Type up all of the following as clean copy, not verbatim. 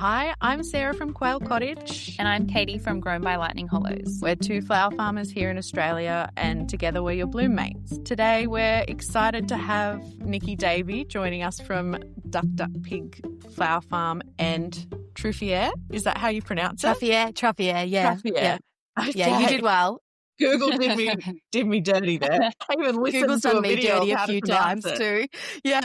Hi, I'm Sarah from Quail Cottage. And I'm Katie from Grown by Lightning Hollows. We're two flower farmers here in Australia, and together we're your bloom mates. Today we're excited to have Nikki Davey joining us from Duck Pig Flower Farm and Truffier. Is that how you pronounce it? Truffier, yeah. Truffier. Yeah. Okay. Yeah, you did well. Google did me dirty there. I even listened Google's to a done me video dirty of a how to few pronounce times it. too. Yeah.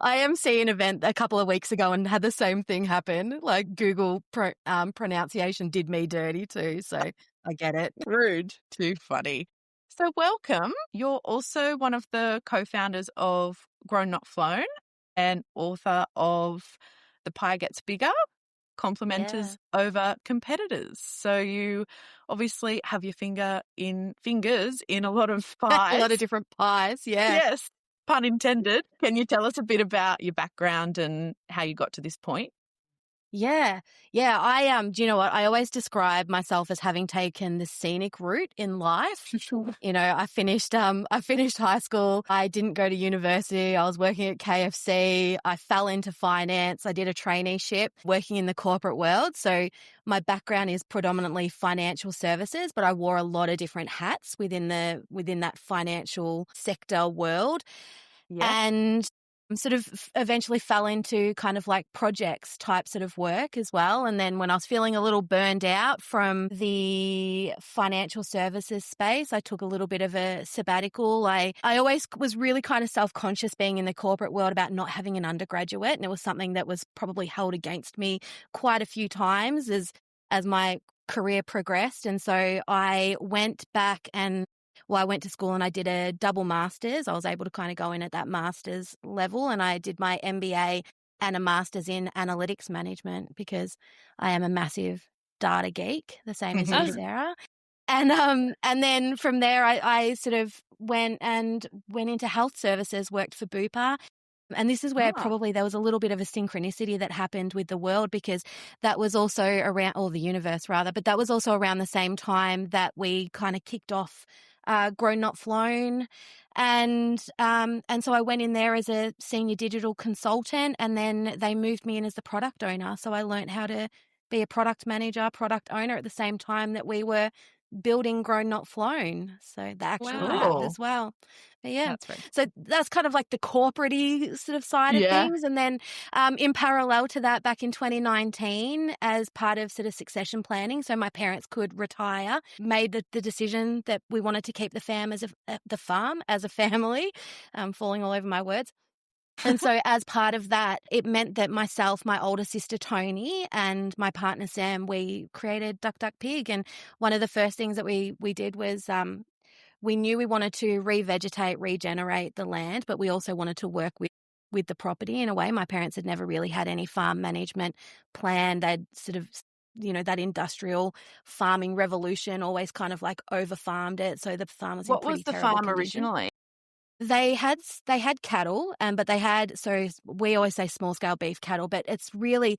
I MC an event a couple of weeks ago and had the same thing happen. Like Google pronunciation did me dirty too. So I get it. Rude. Too funny. So welcome. You're also one of the co-founders of Grown Not Flown and author of The Pie Gets Bigger, Complimenters over Competitors. So you obviously have your fingers in a lot of pies. A lot of different pies, yeah. Yes, pun intended. Can you tell us a bit about your background and how you got to this point? Yeah. Do you know what? I always describe myself as having taken the scenic route in life. You know, I finished high school. I didn't go to university. I was working at KFC. I fell into finance. I did a traineeship working in the corporate world. So my background is predominantly financial services, but I wore a lot of different hats within that financial sector world. Yeah. And sort of eventually fell into kind of like projects type sort of work as well. And then when I was feeling a little burned out from the financial services space, I took a little bit of a sabbatical. I always was really kind of self-conscious being in the corporate world about not having an undergraduate. And it was something that was probably held against me quite a few times as my career progressed. And so I went back I went to school and I did a double master's. I was able to kind of go in at that master's level, and I did my MBA and a master's in analytics management because I am a massive data geek, the same as you, Sarah. And then from there, I sort of went into health services, worked for Bupa. And this is where probably there was a little bit of a synchronicity that happened with the world, because that was also around, or the universe rather, but that was also around the same time that we kind of kicked off Grown Not Flown. And so I went in there as a senior digital consultant, and then they moved me in as the product owner. So I learned how to be a product manager, product owner at the same time that we were building Grown Not Flown. So the actual app as well. But yeah, That's right. So that's kind of like the corporate-y sort of side of things. And then in parallel to that, back in 2019, as part of sort of succession planning, so my parents could retire, made the decision that we wanted to keep the farm as a family, falling all over my words. And so as part of that, it meant that myself, my older sister Tony, and my partner Sam, we created Duck Pig. And one of the first things that we did was we knew we wanted to revegetate, regenerate the land, but we also wanted to work with the property in a way. My parents had never really had any farm management plan. They'd sort of, you know, that industrial farming revolution always kind of like over-farmed it. So the farm was in pretty terrible farm condition. originally? They had cattle, but they had, so we always say small scale beef cattle, but it's really,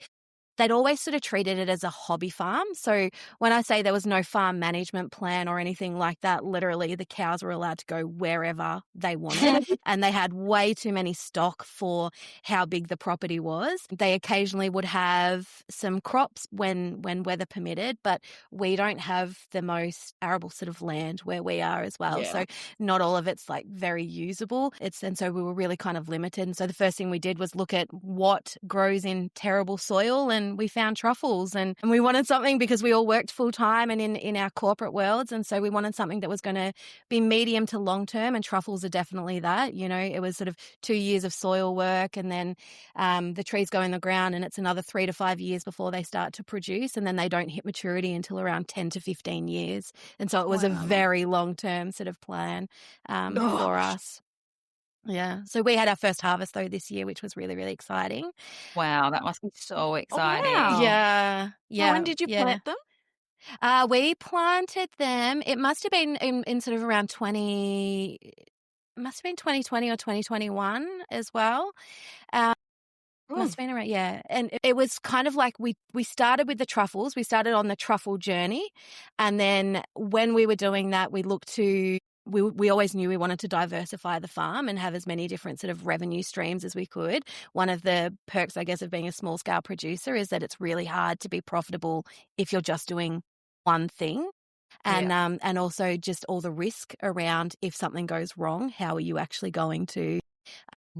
they'd always sort of treated it as a hobby farm. So when I say there was no farm management plan or anything like that, literally the cows were allowed to go wherever they wanted, and they had way too many stock for how big the property was. They occasionally would have some crops when weather permitted, but we don't have the most arable sort of land where we are as well. Yeah. So not all of it's like very usable. And so we were really kind of limited. And so the first thing we did was look at what grows in terrible soil, and we found truffles, and we wanted something, because we all worked full time and in our corporate worlds. And so we wanted something that was going to be medium to long term, and truffles are definitely that. You know, it was sort of 2 years of soil work, and then the trees go in the ground, and it's another 3 to 5 years before they start to produce, and then they don't hit maturity until around 10 to 15 years. And so it was a very long term sort of plan for us. Yeah. So we had our first harvest though this year, which was really, really exciting. Wow, that must be so exciting. wow. Yeah. So when did you plant them? We planted them, it must have been in sort of around 2020 or 2021 as well. Must have been around, yeah. And it was kind of like we started with the truffles. We started on the truffle journey. And then when we were doing that, we looked to we always knew we wanted to diversify the farm and have as many different sort of revenue streams as we could. One of the perks, I guess, of being a small scale producer is that it's really hard to be profitable if you're just doing one thing. And also just all the risk around if something goes wrong, how are you actually going to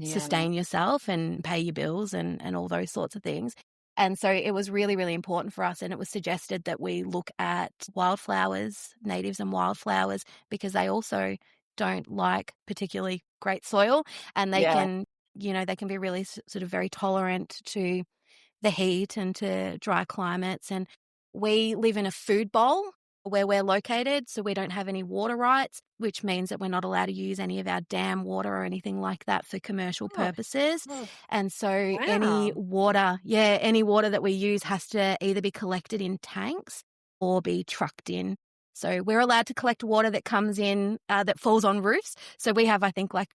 sustain yourself and pay your bills and all those sorts of things. And so it was really, really important for us. And it was suggested that we look at wildflowers, natives and wildflowers, because they also don't like particularly great soil, and they can, they can be really sort of very tolerant to the heat and to dry climates. And we live in a food bowl where we're located, so we don't have any water rights, which means that we're not allowed to use any of our dam water or anything like that for commercial purposes. And so any water that we use has to either be collected in tanks or be trucked in. So we're allowed to collect water that comes in, that falls on roofs. So we have, I think, like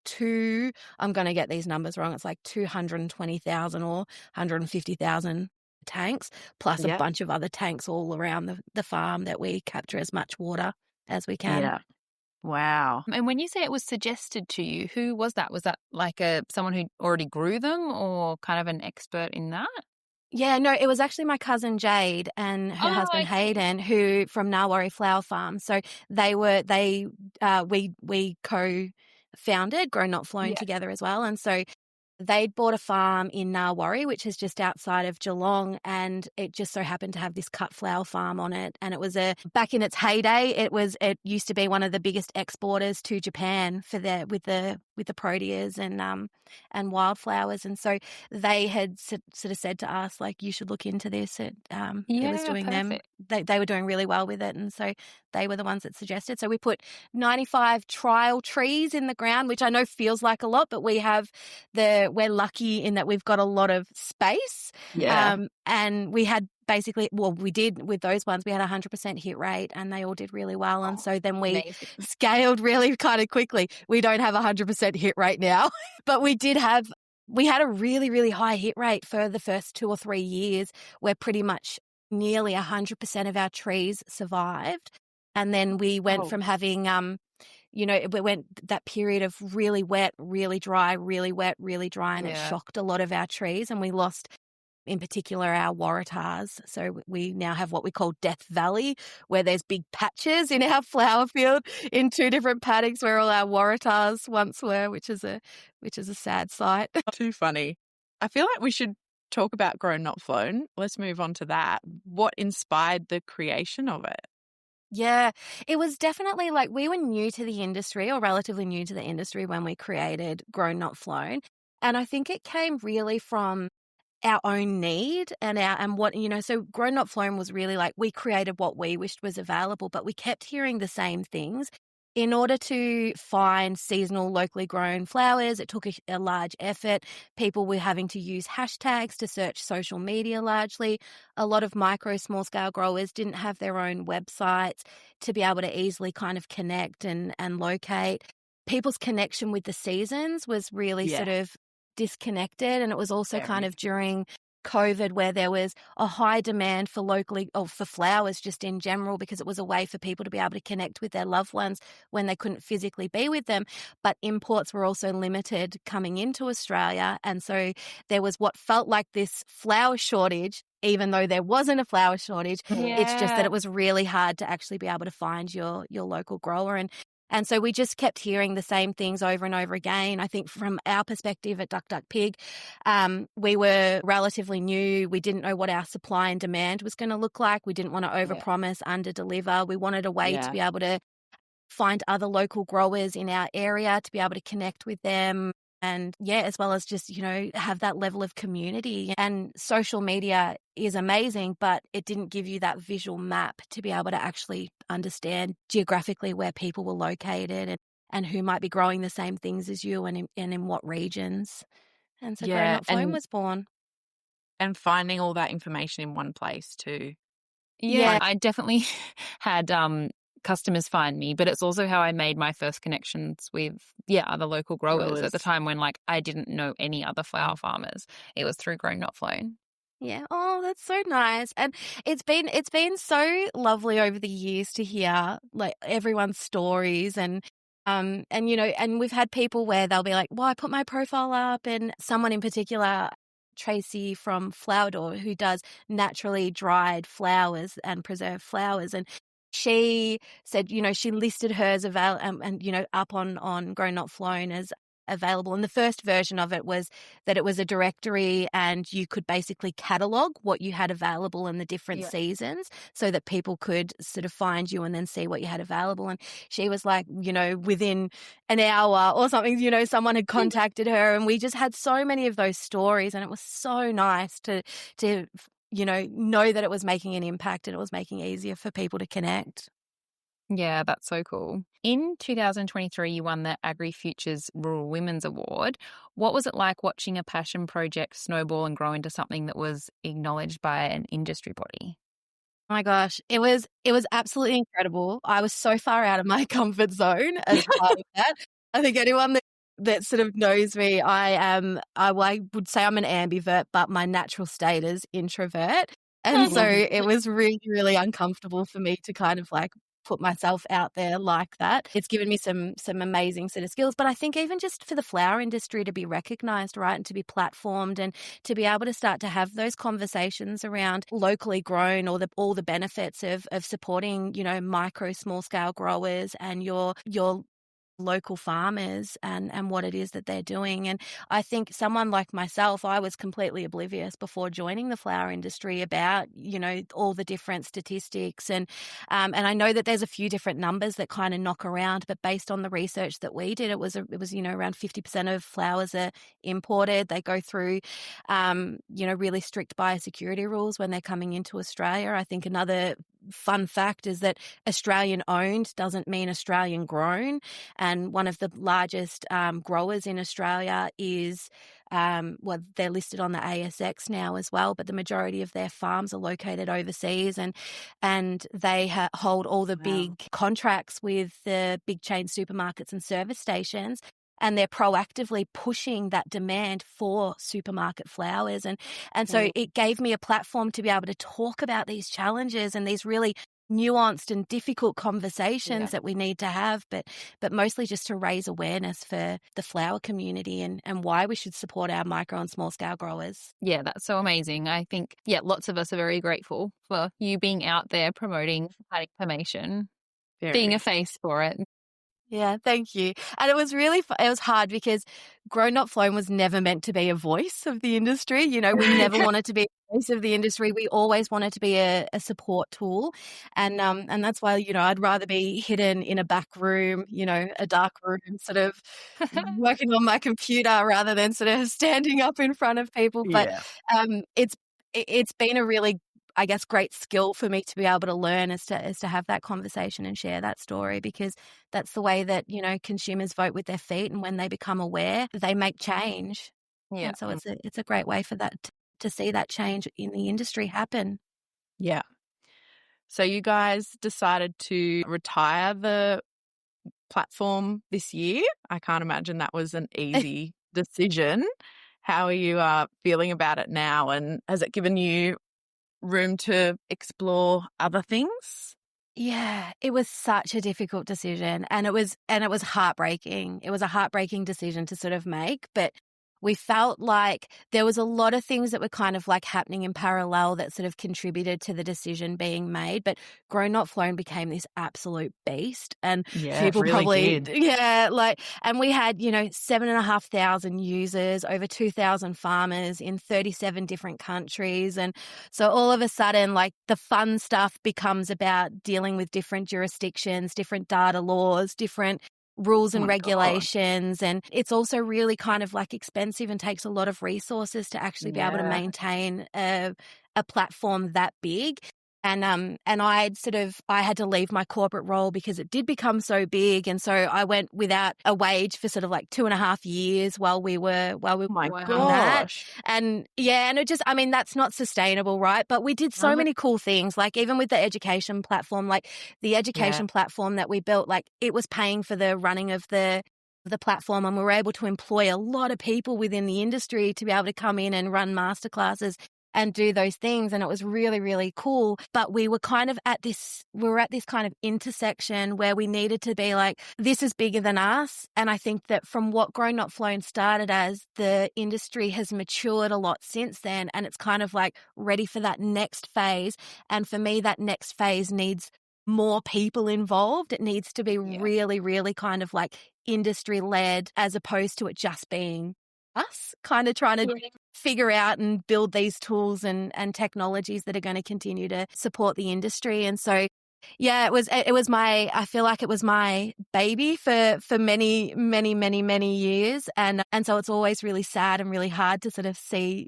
I'm going to get these numbers wrong. It's like 220,000 or 150,000 tanks, plus a bunch of other tanks all around the farm that we capture as much water as we can. Yeah. Wow. And when you say it was suggested to you, who was that? Was that like someone who already grew them or kind of an expert in that? Yeah, no, it was actually my cousin Jade and her husband Hayden, who from Ngawari Flower Farm. So we co-founded Grown Not Flown together as well. And so they'd bought a farm in Ngawari, which is just outside of Geelong, and it just so happened to have this cut flower farm on it. And it was back in its heyday, it used to be one of the biggest exporters to Japan with the proteas and wildflowers. And so they had sort of said to us, like, you should look into this. It was doing them. They were doing really well with it, and so they were the ones that suggested. So we put 95 trial trees in the ground, which I know feels like a lot, but we're lucky in that we've got a lot of space. And we had we did with those ones, we had 100% hit rate and they all did really well. And so then we scaled really kind of quickly. We don't have 100% hit rate now, but we had a really, really high hit rate for the first 2 or 3 years, where pretty much nearly 100% of our trees survived. And then we went from having, we went that period of really wet, really dry, really wet, really dry, and it shocked a lot of our trees. And we lost, in particular, our waratahs. So we now have what we call Death Valley, where there's big patches in our flower field in 2 different paddocks where all our waratahs once were, which is a sad sight. Too funny. I feel like we should talk about Grown Not Flown. Let's move on to that. What inspired the creation of it? Yeah, it was definitely like we were new to the industry, or relatively new to the industry, when we created Grown Not Flown. And I think it came really from our own need and what, so Grown Not Flown was really like we created what we wished was available, but we kept hearing the same things. In order to find seasonal, locally grown flowers, it took a large effort. People were having to use hashtags to search social media largely. A lot of micro, small-scale growers didn't have their own websites to be able to easily kind of connect and locate. People's connection with the seasons was really sort of disconnected, and it was also kind of during COVID, where there was a high demand for for flowers just in general, because it was a way for people to be able to connect with their loved ones when they couldn't physically be with them. But imports were also limited coming into Australia. And so there was what felt like this flower shortage, even though there wasn't a flower shortage. It's just that it was really hard to actually be able to find your local grower. And so we just kept hearing the same things over and over again. I think from our perspective at Duck Duck Pig, we were relatively new. We didn't know what our supply and demand was going to look like. We didn't want to overpromise, underdeliver. We wanted a way to be able to find other local growers in our area, to be able to connect with them. And as well as just, have that level of community. And social media is amazing, but it didn't give you that visual map to be able to actually understand geographically where people were located and who might be growing the same things as you and in what regions. And so Grown Not Flown was born. And finding all that information in one place too. Yeah, I definitely had customers find me, but it's also how I made my first connections with other local growers at the time when I didn't know any other flower farmers. It was through Grown Not Flown. Yeah. Oh, that's so nice. And it's been so lovely over the years to hear everyone's stories and And, and we've had people where they'll be like, well, I put my profile up, and someone in particular, Tracy from Flower Door, who does naturally dried flowers and preserved flowers. And she said, she listed hers up on Grown Not Flown as available. And the first version of it was that it was a directory and you could basically catalog what you had available in the different seasons so that people could sort of find you and then see what you had available. And she was like, within an hour or something, someone had contacted her, and we just had so many of those stories, and it was so nice to know that it was making an impact and it was making it easier for people to connect. Yeah, that's so cool. In 2023, you won the AgriFutures Rural Women's Award. What was it like watching a passion project snowball and grow into something that was acknowledged by an industry body? Oh my gosh, it was absolutely incredible. I was so far out of my comfort zone as part of that. I think anyone that sort of knows me, I would say I'm an ambivert, but my natural state is introvert. And so it was really, really uncomfortable for me to kind of like put myself out there like that. It's given me some amazing sort of skills, but I think even just for the flower industry to be recognized, right, and to be platformed and to be able to start to have those conversations around locally grown or all the benefits of supporting, micro, small scale growers and your local farmers and what it is that they're doing. And I think someone like myself, I was completely oblivious before joining the flower industry about, all the different statistics. And I know that there's a few different numbers that kind of knock around, but based on the research that we did, it was around 50% of flowers are imported. They go through, really strict biosecurity rules when they're coming into Australia. I think another fun fact is that Australian owned doesn't mean Australian grown. And one of the largest growers in Australia is, they're listed on the ASX now as well, but the majority of their farms are located overseas, and they hold all the big contracts with the big chain supermarkets and service stations. And they're proactively pushing that demand for supermarket flowers. And so it gave me a platform to be able to talk about these challenges and these really nuanced and difficult conversations that we need to have, but mostly just to raise awareness for the flower community and why we should support our micro and small scale growers. Yeah, that's so amazing. I think, lots of us are very grateful for you being out there promoting information, being a face for it. Yeah, thank you. And it was really it was hard because Grown Not Flown was never meant to be a voice of the industry. We never wanted to be a voice of the industry. We always wanted to be a support tool. And that's why, I'd rather be hidden in a back room, a dark room, sort of working on my computer rather than sort of standing up in front of people. But it's been a really, I guess, great skill for me to be able to learn is to have that conversation and share that story, because that's the way that, consumers vote with their feet, and when they become aware, they make change. Yeah. And so it's a great way for that to see that change in the industry happen. Yeah. So you guys decided to retire the platform this year. I can't imagine that was an easy decision. How are you feeling about it now? And has it given you room to explore other things? Yeah, it was such a difficult decision, and it was heartbreaking. It was a heartbreaking decision to sort of make, but we felt like there was a lot of things that were kind of like happening in parallel that sort of contributed to the decision being made. But Grown Not Flown became this absolute beast, and people really probably did. and we had 7,500 users, over 2,000 farmers in 37 different countries, and so all of a sudden, like, the fun stuff becomes about dealing with different jurisdictions, different data laws, different rules and regulations. And it's also really kind of like expensive and takes a lot of resources to actually be able to maintain a platform that big. And I had to leave my corporate role because it did become so big. And so I went without a wage for sort of like 2.5 years while we were working on that. And it just, that's not sustainable, right? But we did so many cool things, like even with the education platform, like the education platform that we built, like it was paying for the running of the platform, and we were able to employ a lot of people within the industry to be able to come in and run masterclasses and do those things. And it was really, really cool. But we were kind of at this kind of intersection where we needed to be like, this is bigger than us. And I think that from what Grown Not Flown started as, the industry has matured a lot since then. And it's kind of like ready for that next phase. And for me, that next phase needs more people involved. It needs to be really, really kind of like industry led, as opposed to it just being us kind of trying to figure out and build these tools and technologies that are going to continue to support the industry. And so, yeah, I feel like it was my baby for many, many, many, many years. And so it's always really sad and really hard to sort of say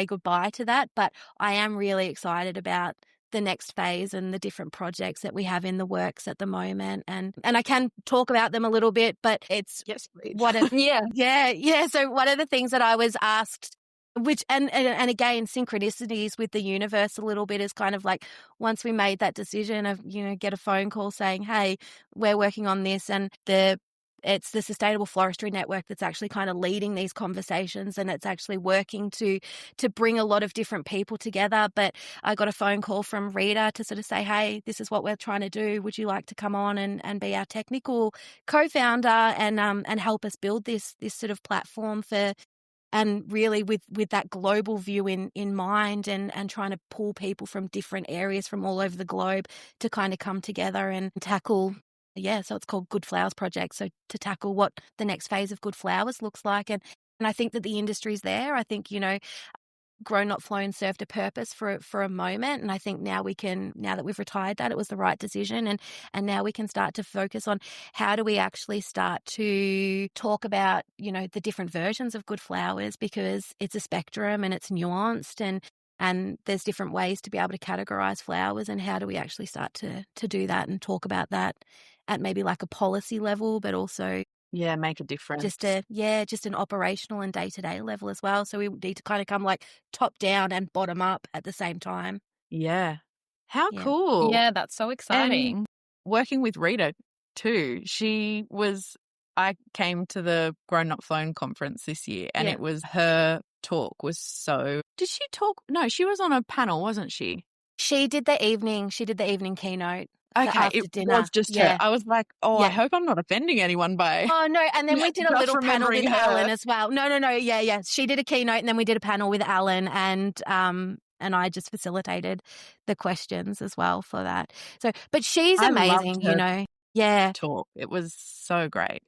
goodbye to that. But I am really excited about the next phase and the different projects that we have in the works at the moment. And I can talk about them a little bit, but it's yes, please. Yeah. So one of the things that I was asked, which and again, synchronicities with the universe a little bit, is kind of like, once we made that decision of, get a phone call saying, hey, we're working on this, and it's the Sustainable Forestry Network that's actually kind of leading these conversations, and it's actually working to bring a lot of different people together. But I got a phone call from Rita to sort of say, hey, this is what we're trying to do. Would you like to come on and be our technical co-founder and help us build this sort of platform and really with that global view in mind, and trying to pull people from different areas from all over the globe to kind of come together and tackle. Yeah, so it's called Good Flowers Project. So to tackle what the next phase of Good Flowers looks like. And I think that the industry's there. I think, Grown Not Flown served a purpose for a moment. And I think now that we've retired that, it was the right decision. And now we can start to focus on how do we actually start to talk about, the different versions of Good Flowers, because it's a spectrum and it's nuanced, and there's different ways to be able to categorize flowers. And how do we actually start to do that and talk about that at maybe like a policy level, but also make a difference. Just an operational and day-to-day level as well. So we need to kind of come like top down and bottom up at the same time. Yeah. How cool. Yeah, that's so exciting. And working with Rita too. I came to the Grown Not Flown conference this year, and it was her talk was so. Did she talk? No, she was on a panel, wasn't she? She did the evening keynote. Okay, it dinner. was just her. I was like, I hope I'm not offending anyone by. Oh, no. And then we did a little panel with her. Alan as well. No. Yeah. She did a keynote, and then we did a panel with Alan, and I just facilitated the questions as well for that. So, but she's amazing, Yeah. Talk. It was so great.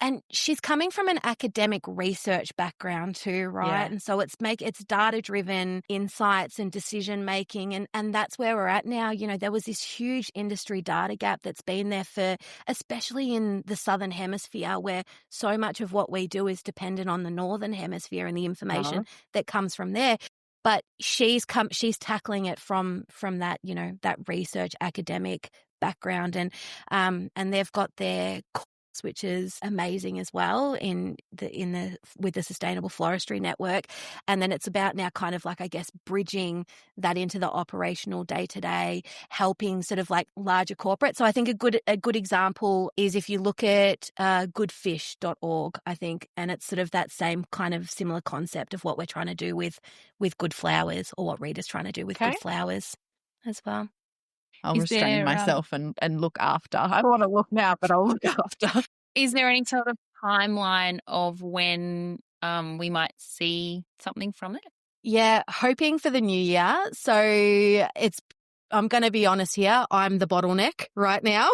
And she's coming from an academic research background too, right? Yeah. And so it's data-driven insights and decision-making, and that's where we're at now. There was this huge industry data gap that's been there especially in the Southern Hemisphere, where so much of what we do is dependent on the Northern Hemisphere and the information that comes from there. But she's tackling it from that, that research academic background, and they've got their which is amazing as well with the Sustainable Forestry Network. And then it's about now kind of like, I guess, bridging that into the operational day-to-day, helping sort of like larger corporate. So I think a good example is if you look at goodfish.org, I think, and it's sort of that same kind of similar concept of what we're trying to do with Good Flowers, or what Rita's trying to do with Good Flowers as well. I'll restrain myself and look after. I don't want to look now, but I'll look after. Is there any sort of timeline of when we might see something from it? Yeah, hoping for the new year. So I'm going to be honest here, I'm the bottleneck right now.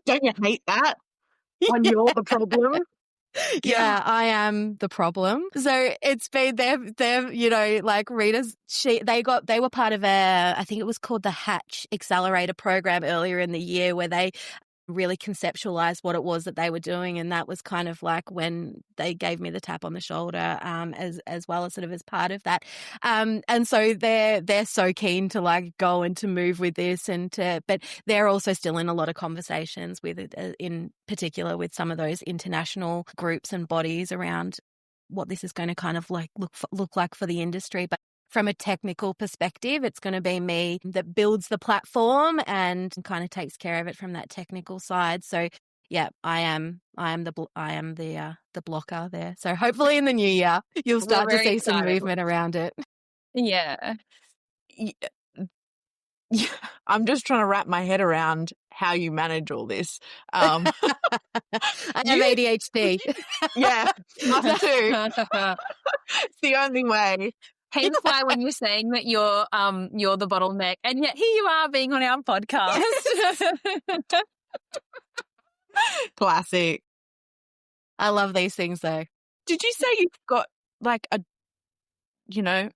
Don't you hate that? When you're the problem? Yeah, I am the problem. So it's been they've like Rita's they were part of I think it was called the Hatch Accelerator program earlier in the year, where they really conceptualized what it was that they were doing, and that was kind of like when they gave me the tap on the shoulder, as well as sort of as part of that, and so they're so keen to like go and to move with this, but they're also still in a lot of conversations with in particular with some of those international groups and bodies around what this is going to kind of like look like for the industry. But from a technical perspective, it's going to be me that builds the platform and kind of takes care of it from that technical side. So yeah, I am the blocker there. So hopefully in the new year you'll start to see some movement around it. Yeah. Yeah, I'm just trying to wrap my head around how you manage all this. I have ADHD. Yeah, us too. It's the only way. Hence why when you're saying that you're the bottleneck, and yet here you are being on our podcast. Classic. I love these things though. Did you say you've got like a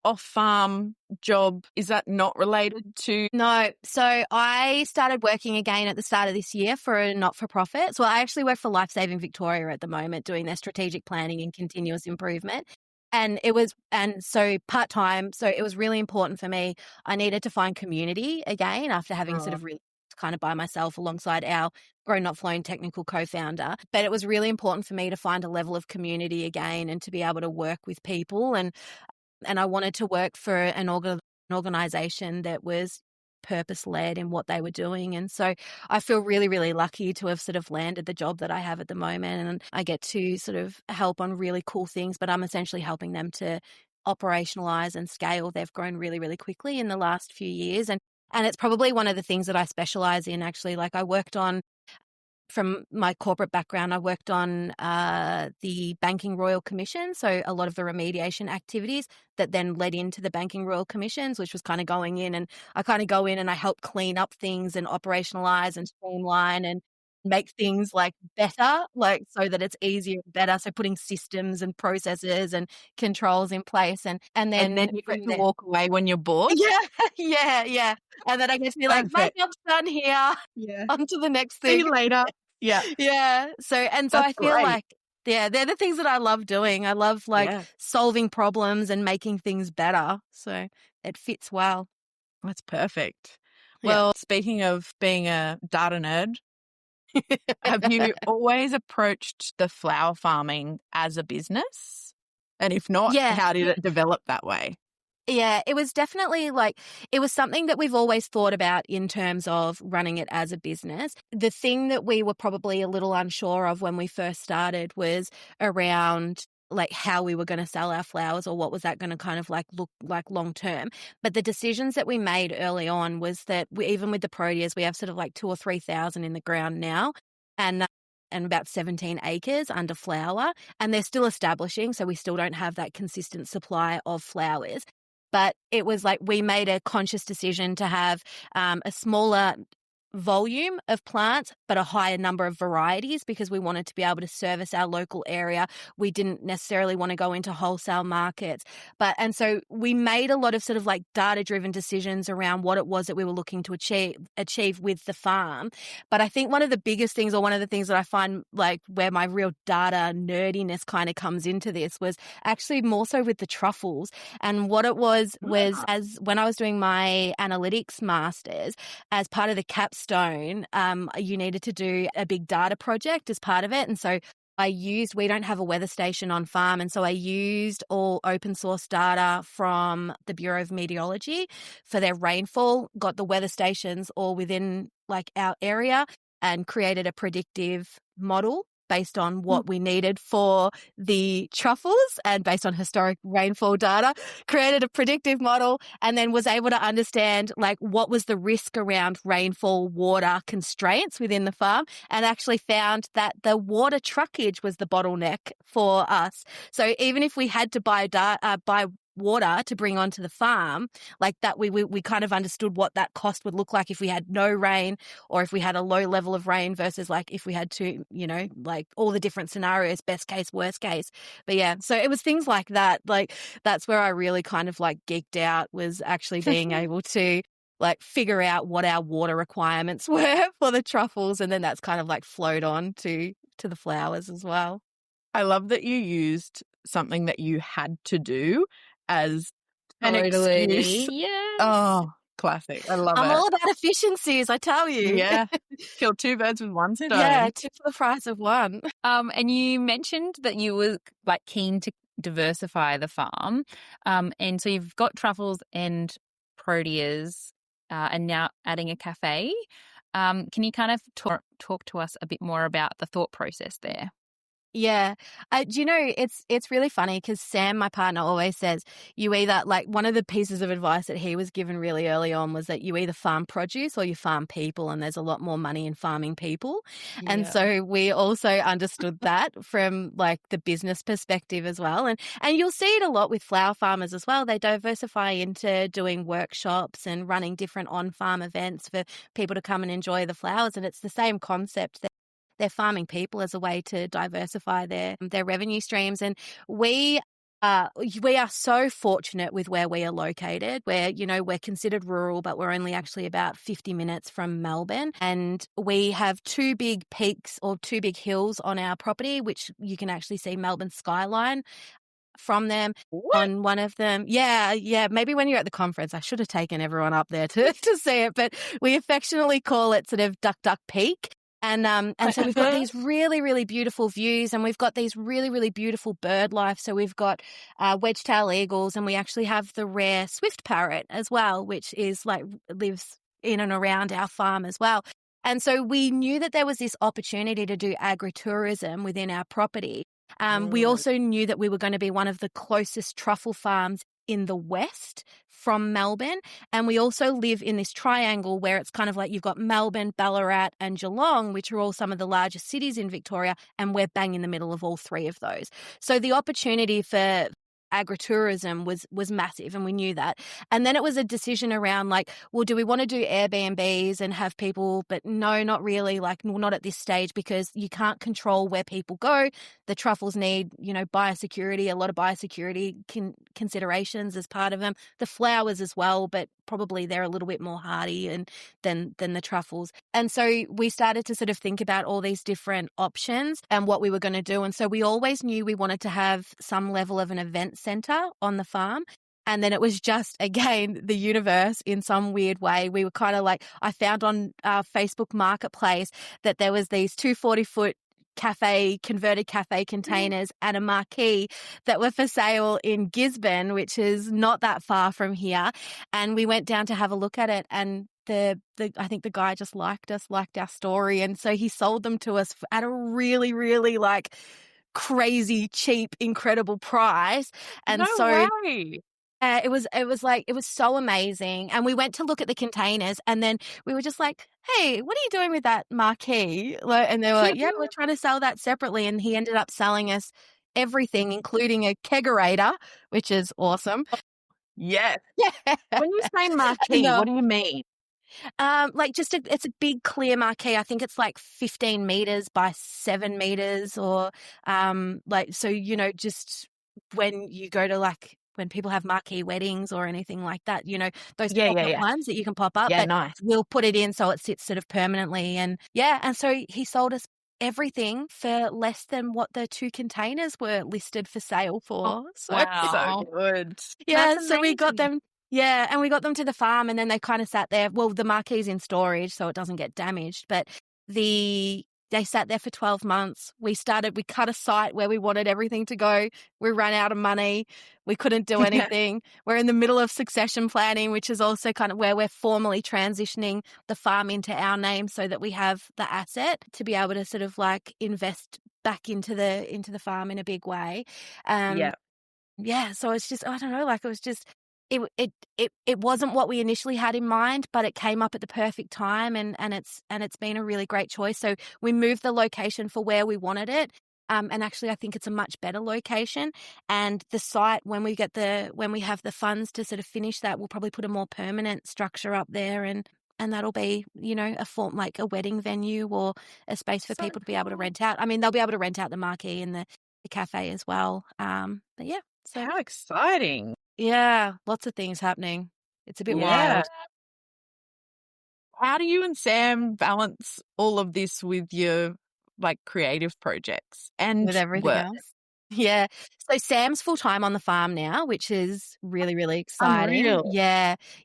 off-farm job? Is that not related to? No. So I started working again at the start of this year for a not-for-profit. So I actually work for Life Saving Victoria at the moment doing their strategic planning and continuous improvement. And so part-time. So it was really important for me. I needed to find community again after having sort of really kind of by myself alongside our Grown Not Flown technical co-founder. But it was really important for me to find a level of community again and to be able to work with people. And I wanted to work for an organisation that was purpose-led in what they were doing. And so I feel really, really lucky to have sort of landed the job that I have at the moment. And I get to sort of help on really cool things, but I'm essentially helping them to operationalize and scale. They've grown really, really quickly in the last few years. And it's probably one of the things that I specialize in, actually. Like I worked on, from my corporate background, I worked on the Banking Royal Commission, so a lot of the remediation activities that then led into the Banking Royal Commissions, which was kind of going in, and I kind of go in and I help clean up things and operationalize and streamline and make things like better, like so that it's easier and better. So putting systems and processes and controls in place, and then you get to walk away when you're bored. Yeah. And then I get to be like, my job's done here. Yeah. On to the next thing. See you later. Yeah. Yeah. So I feel great. like, yeah, they're the things that I love doing. I love solving problems and making things better. So it fits well. That's perfect. Yeah. Well, speaking of being a data nerd, have you always approached the flower farming as a business? And if not, how did it develop that way? Yeah, it was definitely it was something that we've always thought about in terms of running it as a business. The thing that we were probably a little unsure of when we first started was around how we were going to sell our flowers, or what was that going to kind of look like long term. But the decisions that we made early on was that even with the proteas, we have sort of 2,000 or 3,000 in the ground now, and about 17 acres under flower, and they're still establishing, so we still don't have that consistent supply of flowers. But it was we made a conscious decision to have a smaller volume of plants, but a higher number of varieties, because we wanted to be able to service our local area. We didn't necessarily want to go into wholesale markets. And so we made a lot of sort of data-driven decisions around what it was that we were looking to achieve with the farm. But I think one of the biggest things, or one of the things that I find where my real data nerdiness kind of comes into this, was actually more so with the truffles. And what it was as when I was doing my analytics masters, as part of the capstone, you needed to do a big data project as part of it. And so we don't have a weather station on farm. And so I used all open source data from the Bureau of Meteorology for their rainfall, got the weather stations all within our area, and created a predictive model based on what we needed for the truffles and based on historic rainfall data, created a predictive model, and then was able to understand what was the risk around rainfall water constraints within the farm, and actually found that the water truckage was the bottleneck for us. So even if we had to buy water to bring onto the farm, that we kind of understood what that cost would look like if we had no rain, or if we had a low level of rain, versus if we had to, all the different scenarios, best case, worst case. But yeah, so it was things like that. That's where I really kind of geeked out, was actually being able to figure out what our water requirements were for the truffles, and then that's kind of flowed on to the flowers as well. I love that you used something that you had to do as an excuse. Yes. Oh, classic. I love it. I'm all about efficiencies, I tell you. Yeah. Kill two birds with one stone. Yeah, two for the price of one. And you mentioned that you were keen to diversify the farm. And so you've got truffles and proteas, and now adding a cafe. Can you kind of talk to us a bit more about the thought process there? Yeah. Do you know, it's really funny because Sam, my partner, always says you either, like, one of the pieces of advice that he was given really early on was that you either farm produce or you farm people, and there's a lot more money in farming people. And Yeah. so we also understood that from, like, the business perspective as well. And you'll see it a lot with flower farmers as well. They diversify into doing workshops and running different on-farm events for people to come and enjoy the flowers. And it's the same concept. They're farming people as a way to diversify their revenue streams. And we are so fortunate with where we are located, where, you know, we're considered rural, but we're only actually about 50 minutes from Melbourne. And we have two big peaks or two big hills on our property, which you can actually see Melbourne skyline from them. What? On one of them. Yeah. Maybe when you're at the conference, I should have taken everyone up there to see it, but we affectionately call it sort of Duck Peak. And so we've got these really, really beautiful views, and we've got these really, really beautiful bird life. So we've got wedge-tailed eagles, and we actually have the rare swift parrot as well, which is like lives in and around our farm as well. And so we knew that there was this opportunity to do agritourism within our property. We also knew that we were going to be one of the closest truffle farms in the west from Melbourne. And we also live in this triangle where it's kind of like you've got Melbourne, Ballarat and Geelong, which are all some of the largest cities in Victoria, and we're bang in the middle of all three of those. So the opportunity for agritourism was massive, and we knew that. And then it was a decision around, like, well, do we want to do Airbnbs and have people, but no, not really, like, not at this stage, because you can't control where people go. The truffles need, you know, biosecurity, a lot of biosecurity considerations as part of them. The flowers as well, but probably they're a little bit more hardy than the truffles. And so we started to sort of think about all these different options and what we were going to do. And so we always knew we wanted to have some level of an event center on the farm. And then it was just, again, the universe in some weird way. We were kind of like, I found on our Facebook Marketplace that there was these 240-foot converted cafe containers and a marquee that were for sale in Gisborne, which is not that far from here. And we went down to have a look at it, and I think the guy just liked our story, and so he sold them to us at a really, really, like, crazy cheap, incredible price. And No so way. it was so amazing. And we went to look at the containers, and then we were just like, hey, what are you doing with that marquee? And they were like, yeah, we're trying to sell that separately. And he ended up selling us everything, including a kegerator, which is awesome. Yes. Yeah. When you say marquee, No. what do you mean? Like, it's a big clear marquee. I think it's like 15 meters by 7 meters, or like, so, you know, just when you go to, like, when people have marquee weddings or anything like that, you know, those pop-up ones that you can pop up. Yeah, but nice. we'll put it in so it sits sort of permanently. And yeah, and so he sold us everything for less than what the two containers were listed for sale for. So That's so good. yeah, That's so we got amazing. them. Yeah, and we got them to the farm, and then they kind of sat there. Well, the marquee's in storage, so it doesn't get damaged. But they sat there for 12 months. We cut a site where we wanted everything to go. We ran out of money. We couldn't do anything. We're in the middle of succession planning, which is also kind of where we're formally transitioning the farm into our name so that we have the asset to be able to sort of, like, invest back into the farm in a big way. Yeah, so it's just, I don't know, like, it was just, it wasn't what we initially had in mind, but it came up at the perfect time, and it's been a really great choice. So we moved the location for where we wanted it. And actually, I think it's a much better location. And the site, when we have the funds to sort of finish that, we'll probably put a more permanent structure up there, and that'll be, you know, a form like a wedding venue or a space for people to be able to rent out. I mean, they'll be able to rent out the marquee and the cafe as well. But yeah, so How exciting. yeah, lots of things happening. It's a bit Yeah. wild. How do you and Sam balance all of this with your, like, creative projects and With everything work? else. Yeah. So Sam's full-time on the farm now, which is really, really exciting. Unreal.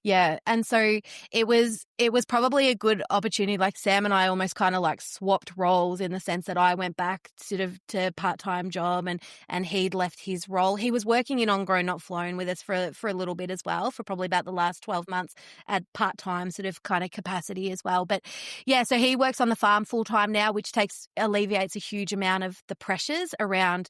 Yeah. And so it was probably a good opportunity. Like Sam and I almost kind of like swapped roles in the sense that I went back sort of to part-time job and he'd left his role. He was working in On Grown Not Flown with us for a little bit as well, for probably about the last 12 months at part-time sort of kind of capacity as well. But yeah, so he works on the farm full-time now, which alleviates a huge amount of the pressures around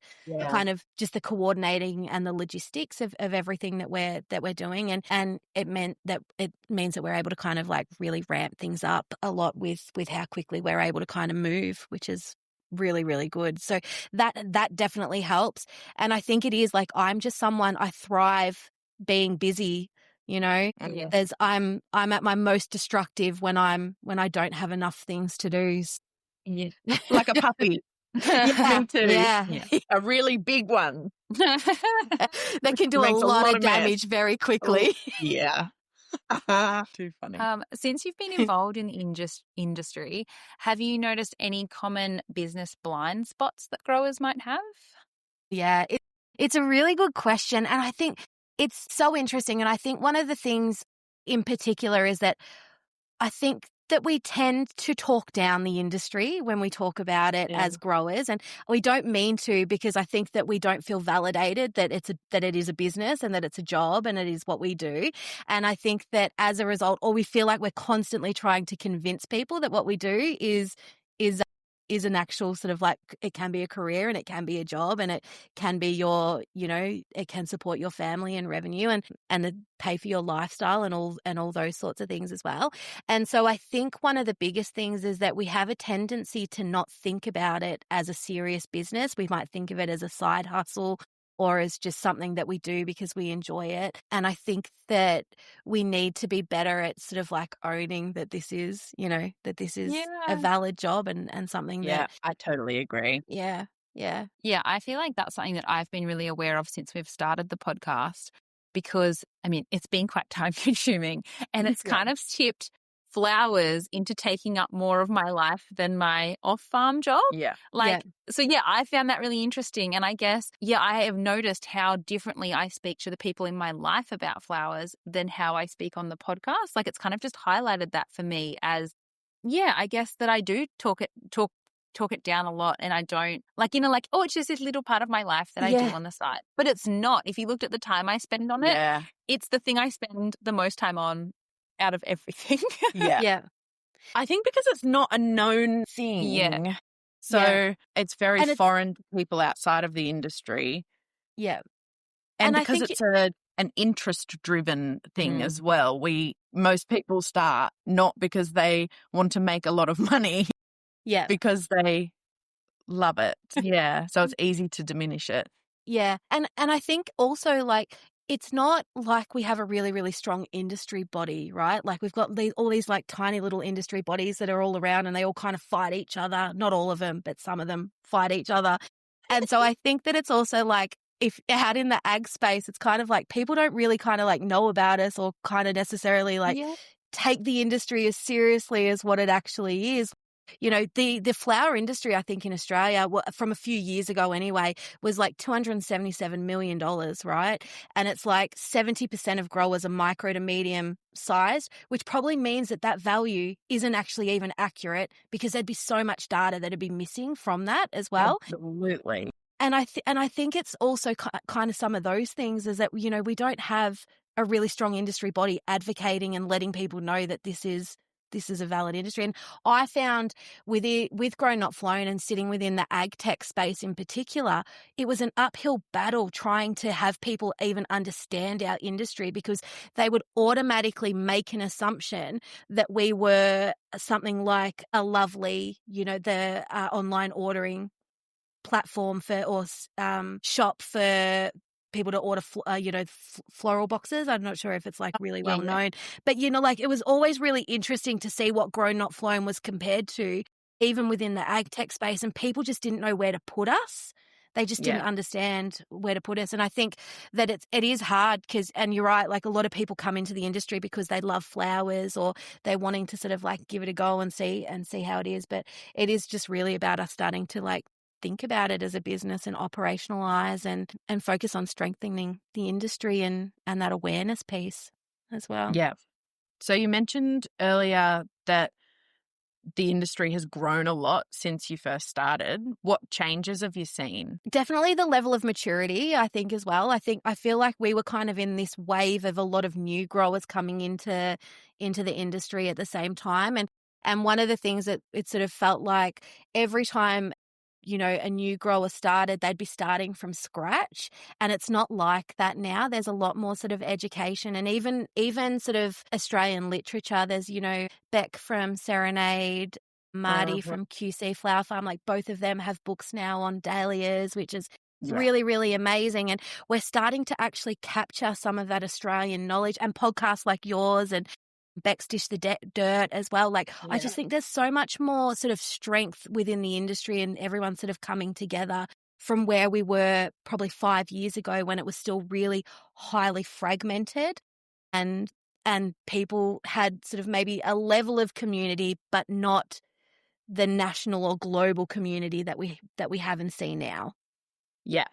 kind of just the coordinating and the logistics of everything that we're doing, and it means that we're able to kind of like really ramp things up a lot with how quickly we're able to kind of move, which is really, really good. So that definitely helps. And I think it is like, I'm just someone, I thrive being busy, you know. I'm at my most destructive when I don't have enough things to do. Yeah. Like a puppy. Me too. Yeah. A really big one. They can do a lot of damage very quickly. Oh, yeah. Too funny. Since you've been involved in the industry, have you noticed any common business blind spots that growers might have? Yeah, it's a really good question. And I think it's so interesting. And I think one of the things in particular is that I think that we tend to talk down the industry when we talk about it as growers, and we don't mean to, because I think that we don't feel validated that it is a business and that it's a job and it is what we do. And I think that as a result, or we feel like we're constantly trying to convince people that what we do is an actual sort of like, it can be a career and it can be a job and it can be it can support your family and revenue and pay for your lifestyle and all those sorts of things as well. And so I think one of the biggest things is that we have a tendency to not think about it as a serious business. We might think of it as a side hustle or as just something that we do because we enjoy it. And I think that we need to be better at sort of like owning that this is, a valid job and something that... Yeah, I totally agree. Yeah. Yeah, I feel like that's something that I've been really aware of since we've started the podcast, because, I mean, it's been quite time consuming and it's kind of tipped flowers into taking up more of my life than my off-farm job. So I found that really interesting. And I guess, I have noticed how differently I speak to the people in my life about flowers than how I speak on the podcast. Like, it's kind of just highlighted that for me as, I guess that I do talk it down a lot, and I don't it's just this little part of my life that I do on the side. But it's not. If you looked at the time I spend on it, it's the thing I spend the most time on out of everything. I think because it's not a known thing. So it's very foreign to people outside of the industry. And because it's an interest-driven thing as well. Most people start not because they want to make a lot of money. Because they love it. So it's easy to diminish it. And I think also, like, it's not like we have a really, really strong industry body, right? Like, we've got all these like tiny little industry bodies that are all around and they all kind of fight each other. Not all of them, but some of them fight each other. And so I think that it's also like, if out in the ag space, it's kind of like people don't really kind of like know about us or kind of necessarily like take the industry as seriously as what it actually is. You know, the flower industry, I think in Australia, from a few years ago anyway, was like $277 million, right? And it's like 70% of growers are micro to medium sized, which probably means that value isn't actually even accurate, because there'd be so much data that'd be missing from that as well. Absolutely. And I think it's also kind of some of those things is that, you know, we don't have a really strong industry body advocating and letting people know that this is a valid industry. And I found with Grown Not Flown and sitting within the ag tech space in particular, it was an uphill battle trying to have people even understand our industry, because they would automatically make an assumption that we were something like a Lovely, the online ordering platform shop for people to order, floral boxes. I'm not sure if it's like really well known, but it was always really interesting to see what Grown Not Flown was compared to, even within the ag tech space, and people just didn't know where to put us. They just didn't understand where to put us. And I think that it is hard and you're right, like a lot of people come into the industry because they love flowers or they're wanting to sort of like give it a go and see how it is. But it is just really about us starting to like think about it as a business and operationalize and focus on strengthening the industry and that awareness piece as well. Yeah. So you mentioned earlier that the industry has grown a lot since you first started. What changes have you seen? Definitely the level of maturity, I think, as well. I feel like we were kind of in this wave of a lot of new growers coming into the industry at the same time. And one of the things that it sort of felt like every time, a new grower started, they'd be starting from scratch. And it's not like that now. There's a lot more sort of education and even sort of Australian literature. There's, Beck from Serenade, Marty from QC Flower Farm, like both of them have books now on dahlias, which is really, really amazing. And we're starting to actually capture some of that Australian knowledge, and podcasts like yours and Beck's Dish the Dirt as well. Like, I just think there's so much more sort of strength within the industry and everyone sort of coming together from where we were probably 5 years ago when it was still really highly fragmented and people had sort of maybe a level of community, but not the national or global community that we have and see now. Yeah.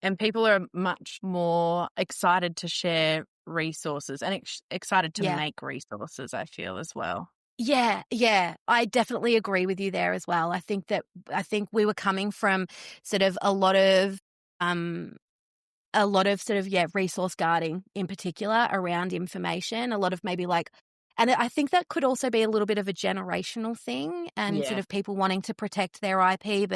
And people are much more excited to share resources and excited to make resources, I feel, as well. Yeah. I definitely agree with you there as well. I think we were coming from sort of a lot of sort of, resource guarding in particular around information, a lot of maybe like, and I think that could also be a little bit of a generational thing and sort of people wanting to protect their IP.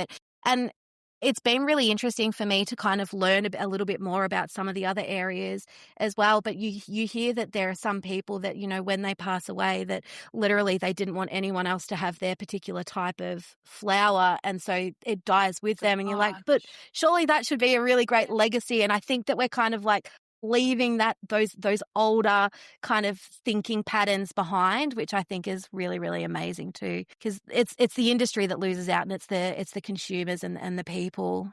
And it's been really interesting for me to kind of learn a little bit more about some of the other areas as well. But you hear that there are some people that, when they pass away, that literally they didn't want anyone else to have their particular type of flower. And so it dies with them. And you're like, but surely that should be a really great legacy. And I think that we're kind of like leaving those older kind of thinking patterns behind, which I think is really, really amazing too, because it's the industry that loses out, and it's the consumers and the people,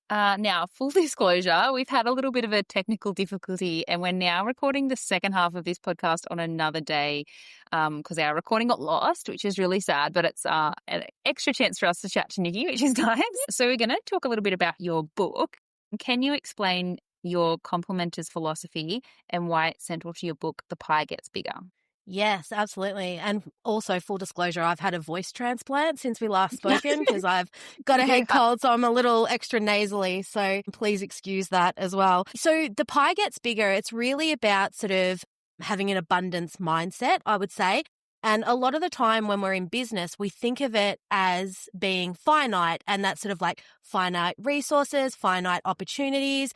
Now, full disclosure, we've had a little bit of a technical difficulty, and we're now recording the second half of this podcast on another day because our recording got lost, which is really sad, but it's an extra chance for us to chat to Nikki, which is nice. So we're going to talk a little bit about your book. Can you explain your complementers philosophy and why it's central to your book, The Pie Gets Bigger? Yes, absolutely. And also, full disclosure, I've had a voice transplant since we last spoken because I've got a head cold, so I'm a little extra nasally. So please excuse that as well. So The Pie Gets Bigger, it's really about sort of having an abundance mindset, I would say. And a lot of the time when we're in business, we think of it as being finite, and that's sort of like finite resources, finite opportunities.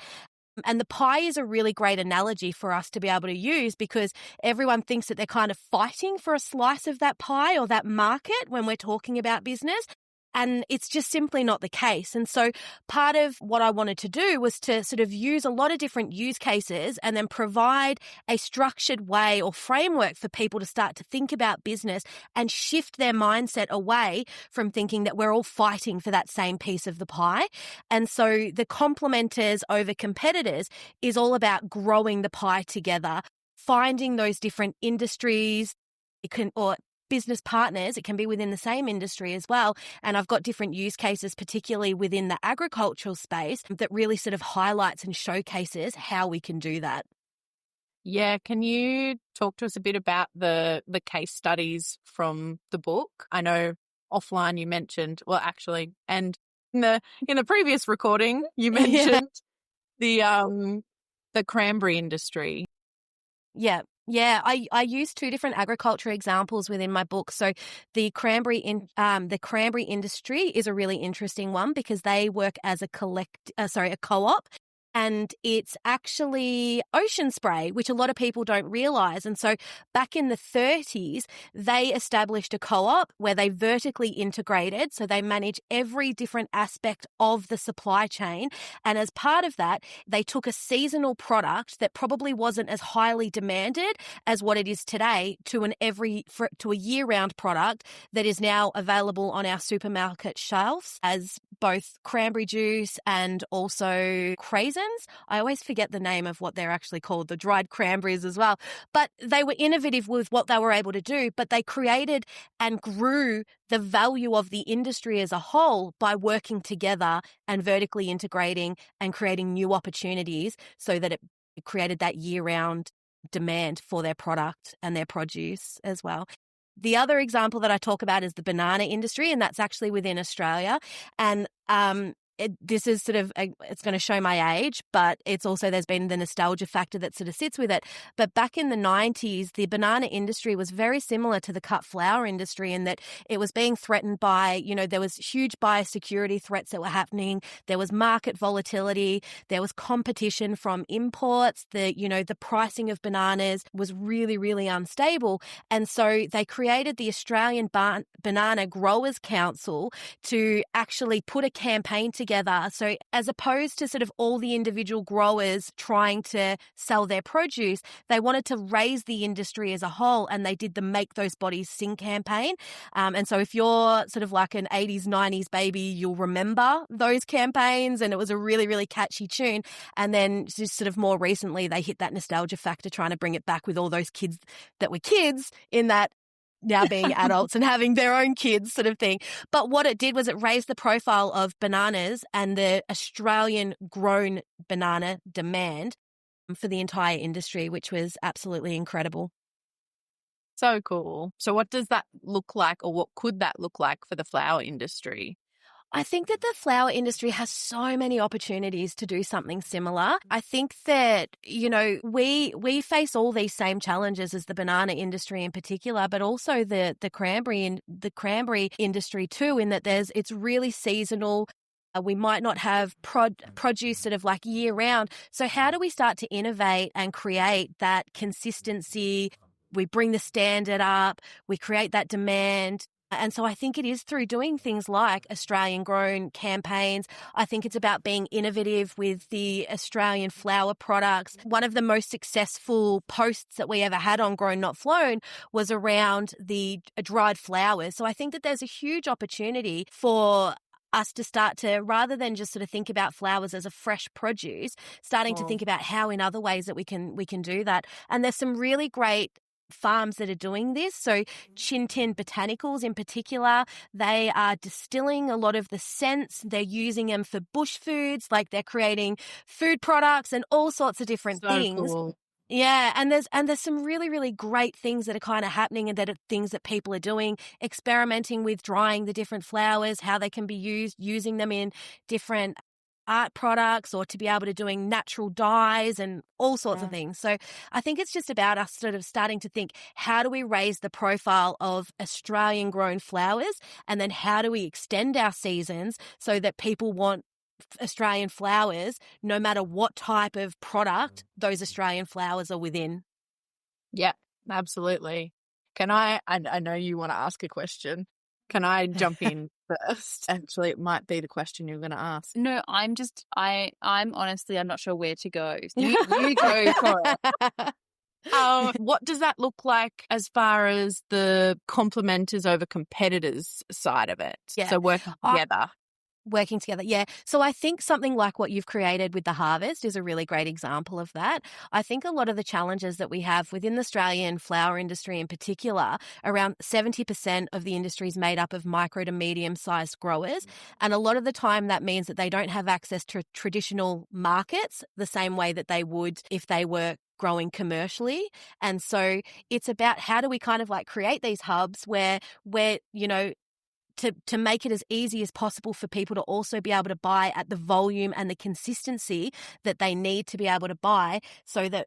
And the pie is a really great analogy for us to be able to use, because everyone thinks that they're kind of fighting for a slice of that pie or that market when we're talking about business. And it's just simply not the case. And so part of what I wanted to do was to sort of use a lot of different use cases and then provide a structured way or framework for people to start to think about business and shift their mindset away from thinking that we're all fighting for that same piece of the pie. And so the complementers over competitors is all about growing the pie together, finding those different industries, or business partners. It can be within the same industry as well. And I've got different use cases, particularly within the agricultural space, that really sort of highlights and showcases how we can do that. Yeah, can you talk to us a bit about the case studies from the book? I know offline you mentioned, well, actually, and in the previous recording you mentioned the cranberry industry. Yeah. I use two different agriculture examples within my book. So the cranberry industry is a really interesting one because they work as a co-op. And it's actually ocean spray, which a lot of people don't realize. And so back in the 30s, they established a co-op where they vertically integrated. So they manage every different aspect of the supply chain. And as part of that, they took a seasonal product that probably wasn't as highly demanded as what it is today to a year-round product that is now available on our supermarket shelves as both cranberry juice and also craisins. I always forget the name of what they're actually called, the dried cranberries as well. But they were innovative with what they were able to do, but they created and grew the value of the industry as a whole by working together and vertically integrating and creating new opportunities so that it created that year-round demand for their product and their produce as well. The other example that I talk about is the banana industry, and that's actually within Australia. And this is sort of, it's going to show my age, but it's also, there's been the nostalgia factor that sort of sits with it. But back in the 90s, the banana industry was very similar to the cut flower industry in that it was being threatened by, there was huge biosecurity threats that were happening. There was market volatility. There was competition from imports. The pricing of bananas was really, really unstable. And so they created the Australian Banana Growers Council to actually put a campaign together. So as opposed to sort of all the individual growers trying to sell their produce, they wanted to raise the industry as a whole, and they did the Make Those Bodies Sing campaign. And so if you're sort of like an 80s, 90s baby, you'll remember those campaigns, and it was a really, really catchy tune. And then just sort of more recently, they hit that nostalgia factor trying to bring it back with all those kids that were kids in that now being adults and having their own kids sort of thing. But what it did was it raised the profile of bananas and the Australian grown banana demand for the entire industry, which was absolutely incredible. So cool. So what does that look like, or what could that look like for the flower industry? I think that the flower industry has so many opportunities to do something similar. I think that, we face all these same challenges as the banana industry in particular, but also the cranberry industry too, in that it's really seasonal. We might not have produce sort of like year round. So how do we start to innovate and create that consistency? We bring the standard up, we create that demand. And so I think it is through doing things like Australian grown campaigns. I think it's about being innovative with the Australian flower products. One of the most successful posts that we ever had on Grown Not Flown was around the dried flowers. So I think that there's a huge opportunity for us to start to, rather than just sort of think about flowers as a fresh produce, starting to think about how in other ways that we can do that. And there's some really great farms that are doing this. So Chintin Botanicals in particular, they are distilling a lot of the scents. They're using them for bush foods, like they're creating food products and all sorts of different things. Cool. Yeah, and there's some really, really great things that are kind of happening, and that are things that people are doing, experimenting with drying the different flowers, how they can be used, using them in different art products, or to be able to doing natural dyes and all sorts of things. So I think it's just about us sort of starting to think, how do we raise the profile of Australian grown flowers, and then how do we extend our seasons so that people want Australian flowers no matter what type of product those Australian flowers are within. Yeah, absolutely. Can I know you want to ask a question. Can I jump in first? Actually, it might be the question you're going to ask. No, I'm honestly, I'm not sure where to go. You go for it. What does that look like as far as the complementers over competitors side of it? Yeah. So working together. Working together, yeah. So I think something like what you've created with the harvest is a really great example of that. I think a lot of the challenges that we have within the Australian flower industry in particular, around 70% of the industry is made up of micro to medium-sized growers. And a lot of the time that means that they don't have access to traditional markets the same way that they would if they were growing commercially. And so it's about how do we kind of like create these hubs where to make it as easy as possible for people to also be able to buy at the volume and the consistency that they need to be able to buy, so that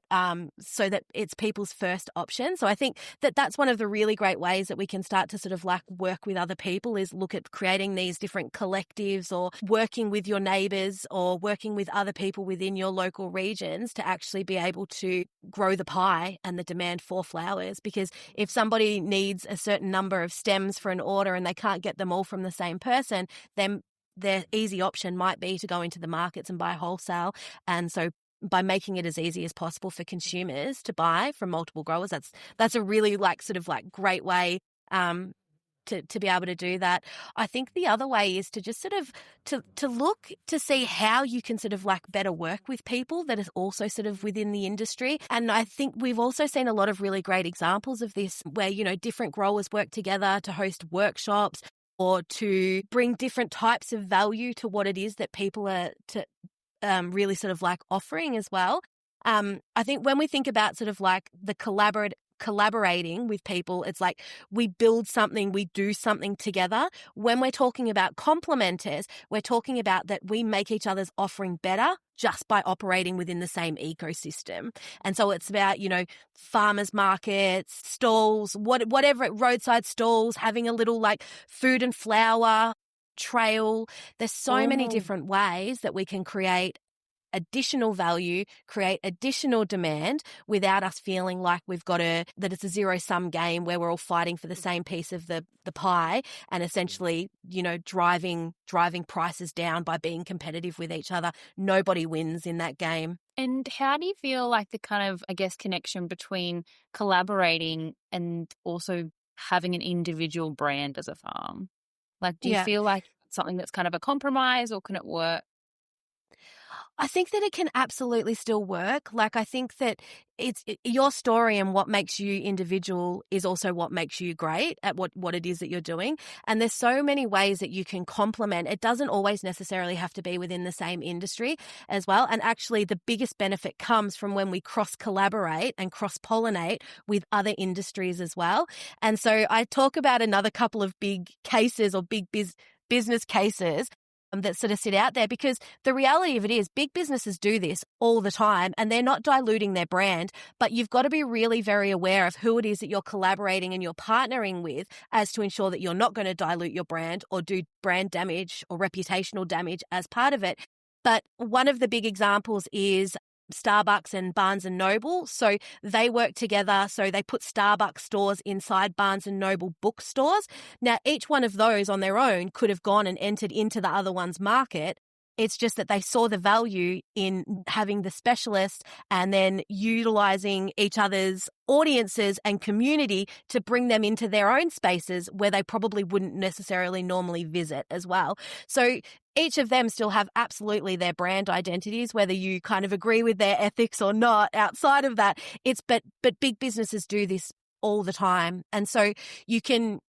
it's people's first option. So I think that that's one of the really great ways that we can start to sort of like work with other people, is look at creating these different collectives, or working with your neighbours, or working with other people within your local regions to actually be able to grow the pie and the demand for flowers. Because if somebody needs a certain number of stems for an order and they can't get them all from the same person, then their easy option might be to go into the markets and buy wholesale. And so by making it as easy as possible for consumers to buy from multiple growers, that's a really like sort of like great way to be able to do that. I think the other way is to just sort of to look to see how you can sort of like better work with people that is also sort of within the industry. And I think we've also seen a lot of really great examples of this where, you know, different growers work together to host workshops or to bring different types of value to what it is that people are really sort of like offering as well. I think when we think about sort of like the collaborating with people, it's like we build something, we do something together. When we're talking about complementers, we're talking about that we make each other's offering better just by operating within the same ecosystem. And so it's about, you know, farmers markets, stalls, whatever, roadside stalls, having a little like food and flower trail. There's so many different ways that we can create additional value, create additional demand without us feeling like that it's a zero-sum game where we're all fighting for the same piece of the pie and essentially, you know, driving prices down by being competitive with each other. Nobody wins in that game. And how do you feel like the kind of, I guess, connection between collaborating and also having an individual brand as a farm? Like, do you feel like it's something that's kind of a compromise, or can it work? I think that it can absolutely still work. Like, I think that your story and what makes you individual is also what makes you great at what it is that you're doing. And there's so many ways that you can complement. It doesn't always necessarily have to be within the same industry as well. And actually, the biggest benefit comes from when we cross-collaborate and cross-pollinate with other industries as well. And so I talk about another couple of big cases or big business cases that sort of sit out there, because the reality of it is big businesses do this all the time and they're not diluting their brand, but you've got to be really very aware of who it is that you're collaborating and you're partnering with as to ensure that you're not going to dilute your brand or do brand damage or reputational damage as part of it. But one of the big examples is Starbucks and Barnes & Noble. So they work together. So they put Starbucks stores inside Barnes & Noble bookstores. Now, each one of those on their own could have gone and entered into the other one's market. It's just that they saw the value in having the specialists and then utilizing each other's audiences and community to bring them into their own spaces where they probably wouldn't necessarily normally visit as well. So each of them still have absolutely their brand identities, whether you kind of agree with their ethics or not. Outside of that, but big businesses do this all the time. And so you can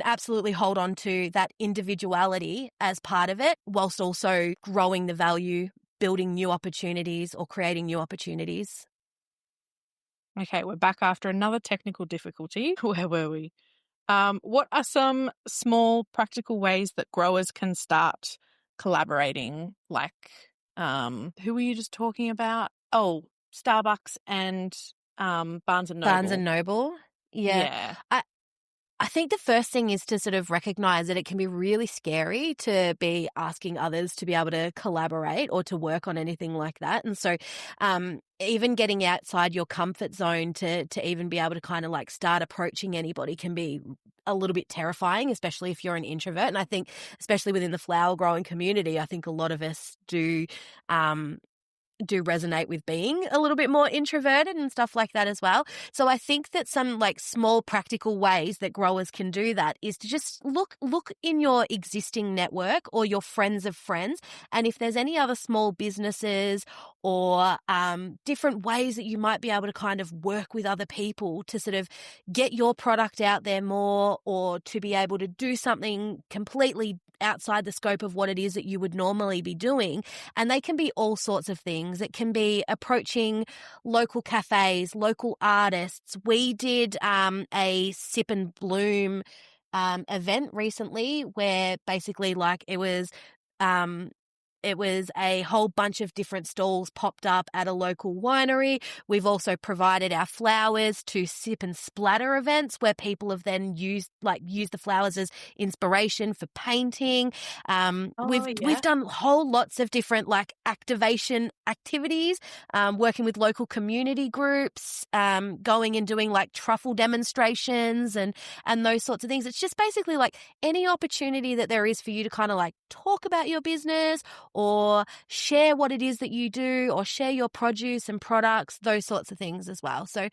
absolutely hold on to that individuality as part of it, whilst also growing the value, building new opportunities or creating new opportunities. Okay, we're back after another technical difficulty. Where were we? What are some small practical ways that growers can start collaborating? Like, who were you just talking about? Oh, Starbucks and Barnes & Noble. Barnes & Noble, yeah. I think the first thing is to sort of recognize that it can be really scary to be asking others to be able to collaborate or to work on anything like that. And so even getting outside your comfort zone to even be able to kind of like start approaching anybody can be a little bit terrifying, especially if you're an introvert. And I think especially within the flower growing community, I think a lot of us do resonate with being a little bit more introverted and stuff like that as well. So I think that some like small practical ways that growers can do that is to just look in your existing network or your friends of friends. And if there's any other small businesses or different ways that you might be able to kind of work with other people to sort of get your product out there more, or to be able to do something completely outside the scope of what it is that you would normally be doing. And they can be all sorts of things. It can be approaching local cafes, local artists. We did a Sip and Bloom event recently where basically like it was a whole bunch of different stalls popped up at a local winery. We've also provided our flowers to sip and splatter events where people have then used the flowers as inspiration for painting. We've done whole lots of different like activation activities, working with local community groups, going and doing like truffle demonstrations and those sorts of things. It's just basically like any opportunity that there is for you to kind of like talk about your business or share what it is that you do or share your produce and products, those sorts of things as well. So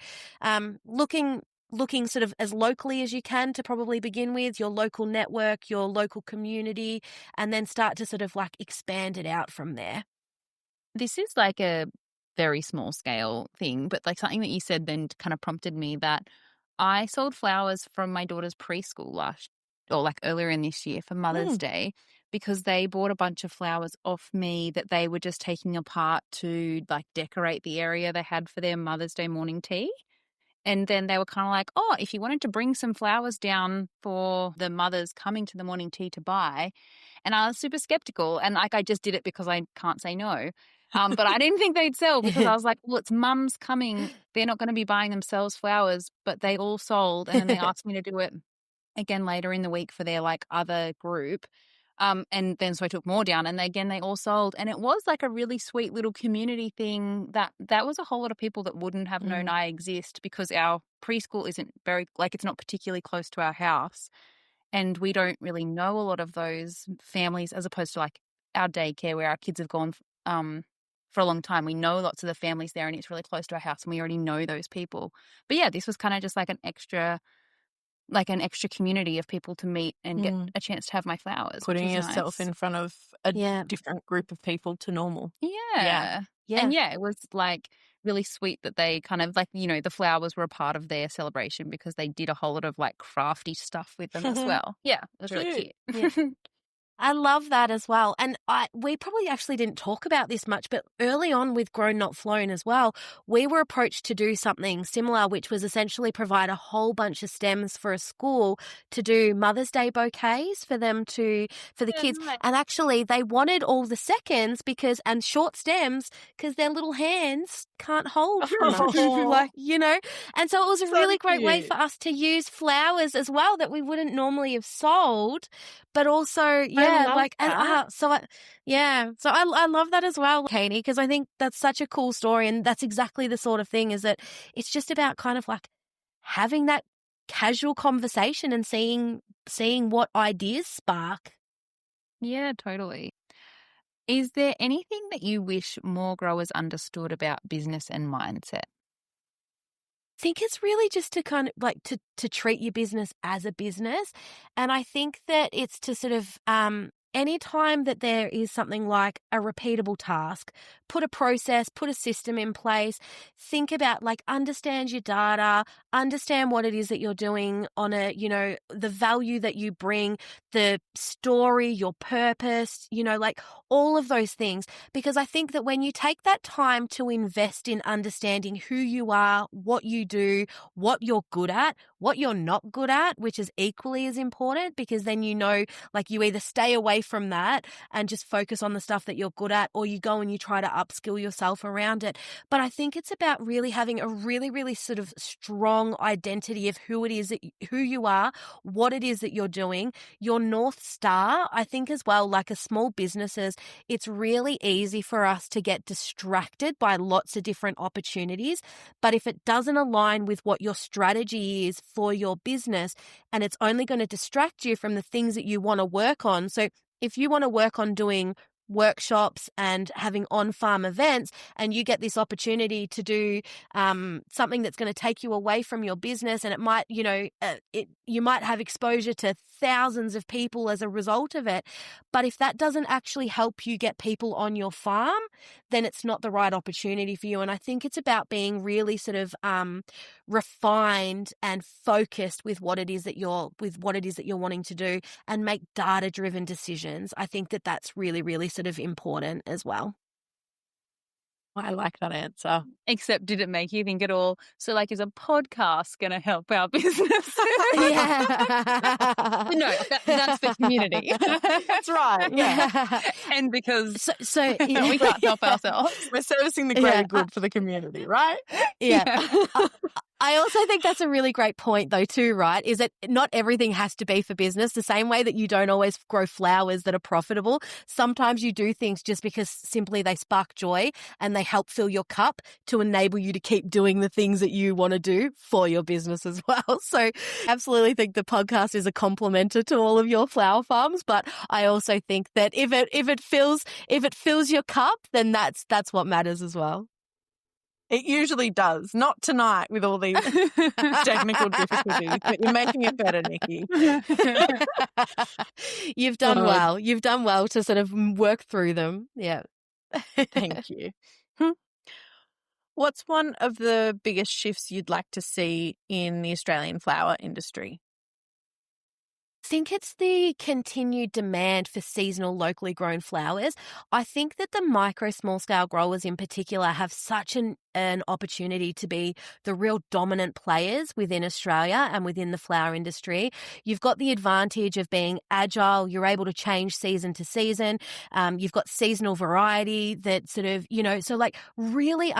looking looking sort of as locally as you can to probably begin with, your local network, your local community, and then start to sort of like expand it out from there. This is like a very small scale thing, but like something that you said then kind of prompted me that I sold flowers from my daughter's preschool earlier in this year for Mother's Day, because they bought a bunch of flowers off me that they were just taking apart to like decorate the area they had for their Mother's Day morning tea. And then they were kind of like, oh, if you wanted to bring some flowers down for the mothers coming to the morning tea to buy. And I was super skeptical. And like, I just did it because I can't say no. But I didn't think they'd sell, because I was like, well, it's mums coming. They're not going to be buying themselves flowers, but they all sold. And then they asked me to do it again later in the week for their like other group. And then so I took more down, and they all sold. And it was like a really sweet little community thing that was a whole lot of people that wouldn't have known I exist, because our preschool isn't it's not particularly close to our house. And we don't really know a lot of those families, as opposed to like our daycare where our kids have gone for a long time. We know lots of the families there, and it's really close to our house, and we already know those people. But yeah, this was kind of just like an extra community of people to meet and get a chance to have my flowers. Putting yourself nice. in front of a different group of people to normal. Yeah. And it was like really sweet that they kind of like, you know, the flowers were a part of their celebration, because they did a whole lot of like crafty stuff with them as well. Yeah, it was really cute. Yeah. I love that as well. And we probably actually didn't talk about this much, but early on with Grown Not Flown as well, we were approached to do something similar, which was essentially provide a whole bunch of stems for a school to do Mother's Day bouquets for the kids. Nice. And actually they wanted all the seconds and short stems, because their little hands can't hold much, like, you know. And so it was a really great way for us to use flowers as well that we wouldn't normally have sold, but also, so I love that as well, Katie, because I think that's such a cool story, and that's exactly the sort of thing, is that it's just about kind of like having that casual conversation and seeing what ideas spark. Yeah, totally. Is there anything that you wish more growers understood about business and mindset? I think it's really just to kind of like to treat your business as a business. And I think that it's to sort of anytime that there is something like a repeatable task, put a process, put a system in place, think about like understand your data, understand what it is that you're doing on a, you know, the value that you bring, the story, your purpose, you know, like all of those things. Because I think that when you take that time to invest in understanding who you are, what you do, what you're good at, what you're not good at, which is equally as important, because then you know, like you either stay away from that and just focus on the stuff that you're good at, or you go and you try to upskill yourself around it. But I think it's about really having a really, really sort of strong identity of who you are, what it is that you're doing, your North Star. I think as well, like as small businesses, it's really easy for us to get distracted by lots of different opportunities. But if it doesn't align with what your strategy is for your business, and it's only going to distract you from the things that you want to work on. So if you want to work on doing workshops and having on-farm events, and you get this opportunity to do something that's going to take you away from your business, and it might, you know, you might have exposure to thousands of people as a result of it. But if that doesn't actually help you get people on your farm, then it's not the right opportunity for you. And I think it's about being really sort of refined and focused with what it is that you're wanting to do, and make data-driven decisions. I think that that's really, really sort of important as well. I like that answer. Except, did it make you think at all? So, like, is a podcast going to help our business? Yeah. No, that's for community. That's right. Yeah. And because so we can't help ourselves. We're servicing the greater good for the community, right? Yeah. I also think that's a really great point though too, right? Is that not everything has to be for business. The same way that you don't always grow flowers that are profitable. Sometimes you do things just because simply they spark joy and they help fill your cup to enable you to keep doing the things that you want to do for your business as well. So absolutely think the podcast is a complementer to all of your flower farms. But I also think that if it fills your cup, then that's what matters as well. It usually does. Not tonight with all these technical difficulties, but you're making it better, Nikki. You've done well. You've done well to sort of work through them. Yeah. Thank you. What's one of the biggest shifts you'd like to see in the Australian flower industry? I think it's the continued demand for seasonal locally grown flowers. I think that the micro small scale growers in particular have such an opportunity to be the real dominant players within Australia and within the flower industry. You've got the advantage of being agile. You're able to change season to season. You've got seasonal variety that sort of, so like really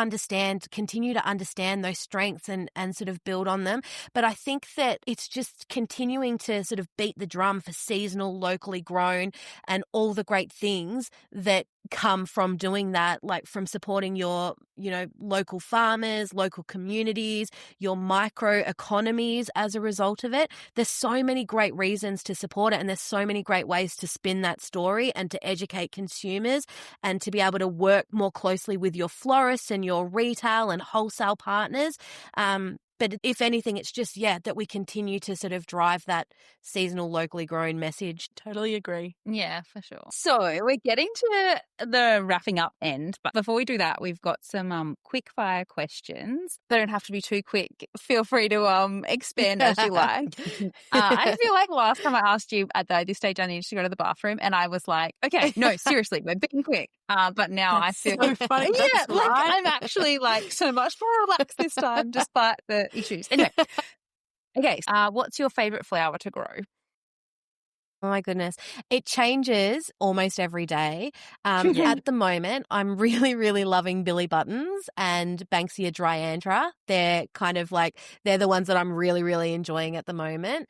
continue to understand those strengths and sort of build on them. But I think that it's just continuing to sort of beat the drum for seasonal, locally grown and all the great things that come from doing that, like from supporting your, local farmers, local communities, your micro economies as a result of it. There's so many great reasons to support it, and there's so many great ways to spin that story and to educate consumers and to be able to work more closely with your florists and your retail and wholesale partners. But if anything, it's just, that we continue to sort of drive that seasonal, locally grown message. Totally agree. Yeah, for sure. So we're getting to the wrapping up end. But before we do that, we've got some quick fire questions. They don't have to be too quick. Feel free to expand as you like. I feel like last time I asked you at this stage, I needed to go to the bathroom. And I was like, okay, no, seriously, we're being quick. But now That's I feel so funny. yeah, That's like right. I'm actually like so much more relaxed this time, despite the issues. Anyway, okay. What's your favorite flower to grow? Oh my goodness. It changes almost every day. At the moment, I'm really, really loving Billy Buttons and Banksia Dryandra. They're kind of like, they're the ones that I'm really, really enjoying at the moment.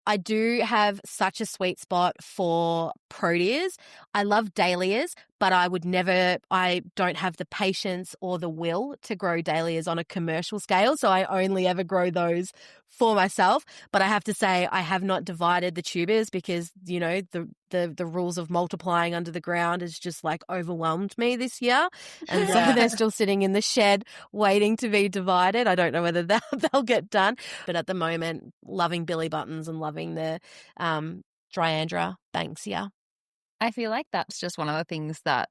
I do have such a sweet spot for proteas. I love dahlias, but I don't have the patience or the will to grow dahlias on a commercial scale. So I only ever grow those for myself. But I have to say, I have not divided the tubers because, the rules of multiplying under the ground has just like overwhelmed me this year. And so they're still sitting in the shed waiting to be divided. I don't know whether they'll get done. But at the moment, loving Billy Buttons and loving the Dryandra Banksia. I feel like that's just one of the things that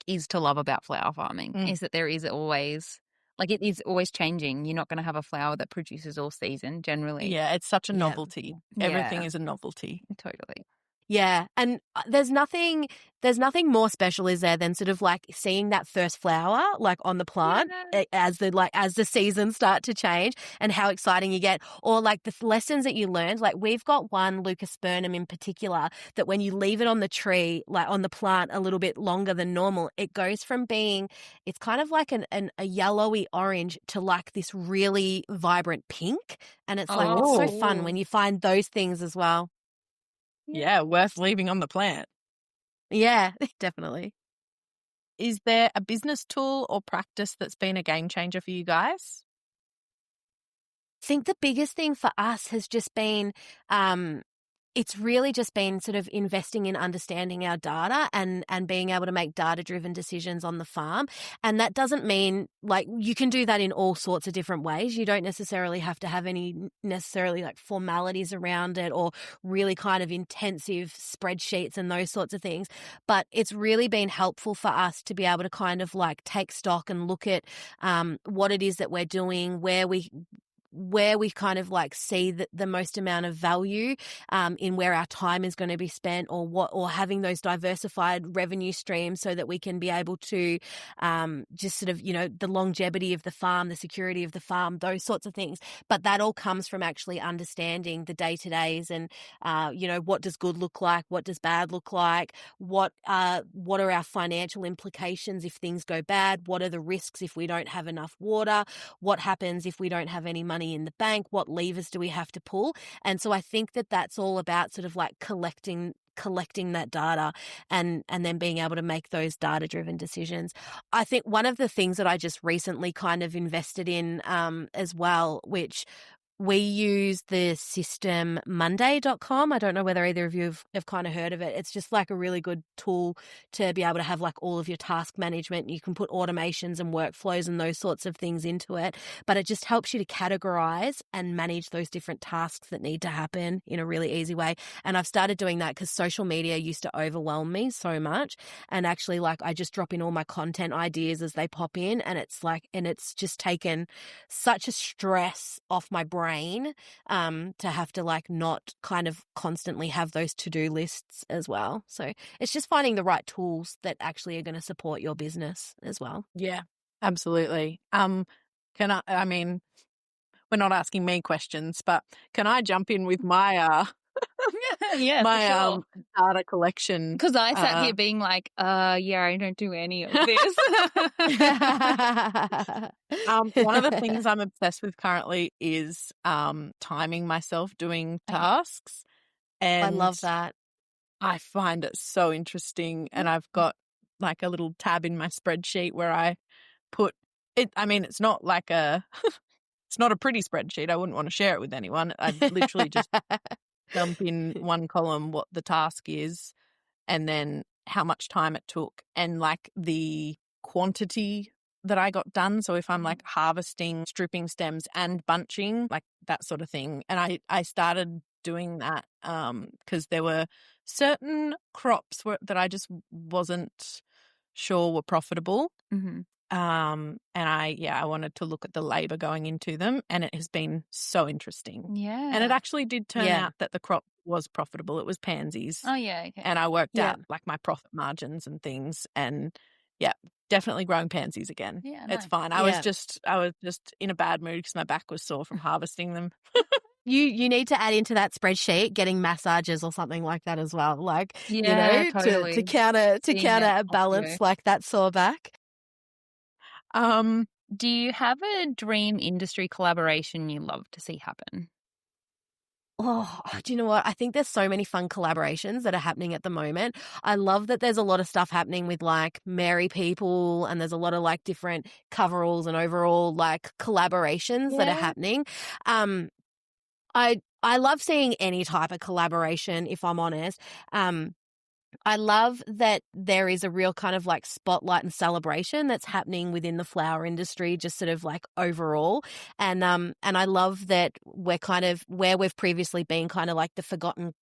is to love about flower farming is that there is always it is always changing. You're not going to have a flower that produces all season generally. Yeah, it's such a novelty. Everything is a novelty. Totally. Yeah, and there's nothing more special, is there, than sort of like seeing that first flower like on the plant as the seasons start to change and how exciting you get, or like the lessons that you learned. Like we've got one leucospermum in particular that when you leave it on the tree, like on the plant a little bit longer than normal, it goes from being, it's kind of like a yellowy orange to like this really vibrant pink, and it's like it's so fun when you find those things as well. Yeah, worth leaving on the plant. Yeah, definitely. Is there a business tool or practice that's been a game changer for you guys? I think the biggest thing for us has just been it's really just been sort of investing in understanding our data and being able to make data-driven decisions on the farm. And that doesn't mean you can do that in all sorts of different ways. You don't necessarily have to have any necessarily formalities around it or really kind of intensive spreadsheets and those sorts of things. But it's really been helpful for us to be able to kind of take stock and look at what it is that we're doing, where we kind of see the most amount of value in where our time is going to be spent, or having those diversified revenue streams so that we can be able to just sort of, the longevity of the farm, the security of the farm, those sorts of things. But that all comes from actually understanding the day-to-days and, what does good look like? What does bad look like? What are our financial implications if things go bad? What are the risks if we don't have enough water? What happens if we don't have any money in the bank? What levers do we have to pull? And so I think that that's all about sort of collecting that data and then being able to make those data-driven decisions. I think one of the things that I just recently kind of invested in as well, which we use the system monday.com. I don't know whether either of you have kind of heard of it. It's just like a really good tool to be able to have like all of your task management. You can put automations and workflows and those sorts of things into it, but it just helps you to categorize and manage those different tasks that need to happen in a really easy way. And I've started doing that because social media used to overwhelm me so much. And actually, like, I just drop in all my content ideas as they pop in, and it's just taken such a stress off my brain to have to like not kind of constantly have those to-do lists as well. So it's just finding the right tools that actually are going to support your business as well. Yeah, absolutely. I mean, we're not asking me questions, but can I jump in with my yeah, my for sure. data collection? Because I sat here being like, yeah, I don't do any of this. One of the things I'm obsessed with currently is timing myself doing tasks. And I love that. I find it so interesting. And I've got like a little tab in my spreadsheet where I put it. I mean, it's not like it's not a pretty spreadsheet. I wouldn't want to share it with anyone. I literally just dump in one column what the task is and then how much time it took and like the quantity that I got done. So if I'm like harvesting, stripping stems and bunching, like that sort of thing. And I started doing that because there were certain crops that I just wasn't sure were profitable. Mm-hmm. And I wanted to look at the labor going into them, and it has been so interesting. Yeah. And it actually did turn out that the crop was profitable. It was pansies. Oh, yeah. Okay. And I worked out like my profit margins and things, and yeah, definitely growing pansies again. Yeah, it's nice. fine. I was just in a bad mood because my back was sore from harvesting them. You need to add into that spreadsheet getting massages or something like that as well. Like, Yeah, totally. to counterbalance like that sore back. Do you have a dream industry collaboration you love to see happen? Oh, do you know what? I think there's so many fun collaborations that are happening at the moment. I love that there's a lot of stuff happening with like Merry People, and there's a lot of like different coveralls and overall like collaborations that are happening. I love seeing any type of collaboration, if I'm honest. I love that there is a real kind of like spotlight and celebration that's happening within the flower industry, just sort of like overall. And I love that we're kind of where we've previously been kind of like the forgotten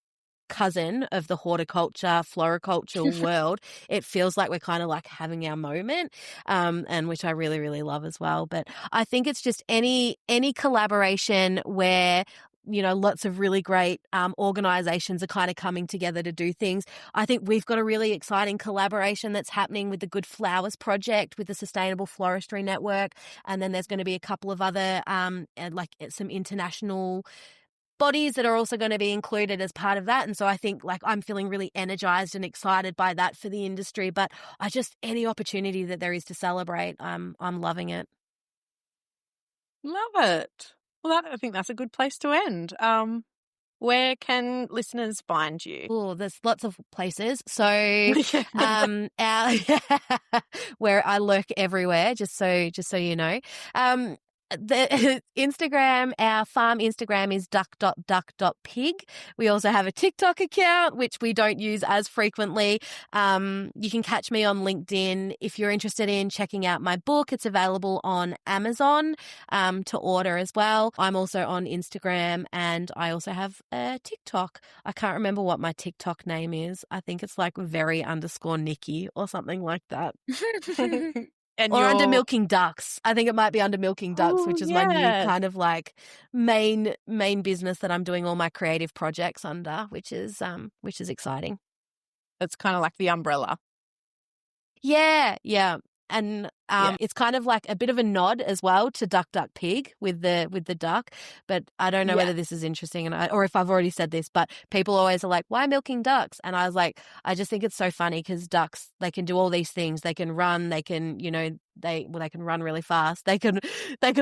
cousin of the horticulture, floriculture world. It feels like we're kind of like having our moment, and which I really, really love as well. But I think it's just any collaboration where lots of really great organizations are kind of coming together to do things. I think we've got a really exciting collaboration that's happening with the Good Flowers Project with the Sustainable Floristry Network. And then there's going to be a couple of other like some international bodies that are also going to be included as part of that. And so I think like I'm feeling really energized and excited by that for the industry. But any opportunity that there is to celebrate, I'm loving it. Love it. Well, I think that's a good place to end. Where can listeners find you? Oh, there's lots of places. So, where I lurk everywhere, just so you know. The Instagram, our farm Instagram is duck.duck.pig. We also have a TikTok account, which we don't use as frequently. You can catch me on LinkedIn. If you're interested in checking out my book, it's available on Amazon to order as well. I'm also on Instagram, and I also have a TikTok. I can't remember what my TikTok name is. I think it's like very_Nikki or something like that. Or under Milking Ducks. I think it might be under Milking Ducks, which is my new kind of like main business that I'm doing all my creative projects under, which is exciting. It's kind of like the umbrella. Yeah. And it's kind of like a bit of a nod as well to Duck Duck Pig with the duck. But I don't know whether this is interesting or if I've already said this, but people always are like, why milking ducks? And I was like, I just think it's so funny because ducks, they can do all these things. They can run, they can, they can run really fast. They can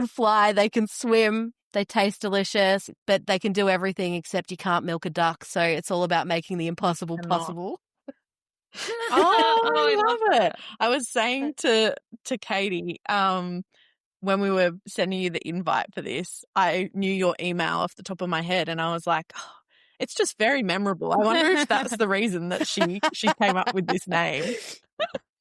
fly, they can swim. They taste delicious, but they can do everything except you can't milk a duck. So it's all about making the impossible possible. Oh, I love it. I was saying to Katie, when we were sending you the invite for this, I knew your email off the top of my head, and I was like, oh, it's just very memorable. I wonder if that's the reason that she came up with this name.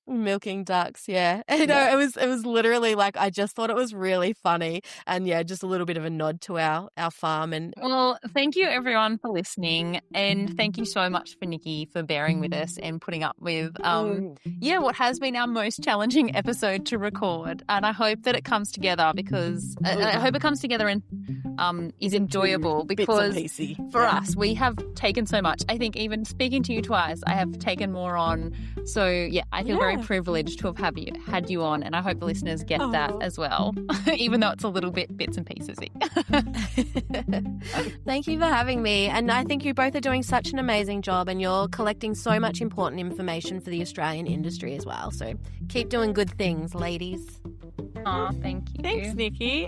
Milking ducks, yeah. No, it was literally like, I just thought it was really funny, and yeah, just a little bit of a nod to our farm. And well, thank you everyone for listening, and thank you so much for Nikki for bearing with us and putting up with what has been our most challenging episode to record. And I hope that it comes together because I hope it comes together and is enjoyable, because for us, we have taken so much. I think even speaking to you twice, I have taken more on. So yeah, I feel very privileged to have had you on, and I hope the listeners get that as well, even though it's a little bit bits and pieces-y. Thank you for having me, and I think you both are doing such an amazing job, and you're collecting so much important information for the Australian industry as well. So keep doing good things, ladies. Oh, thank you. Thanks, Nikki.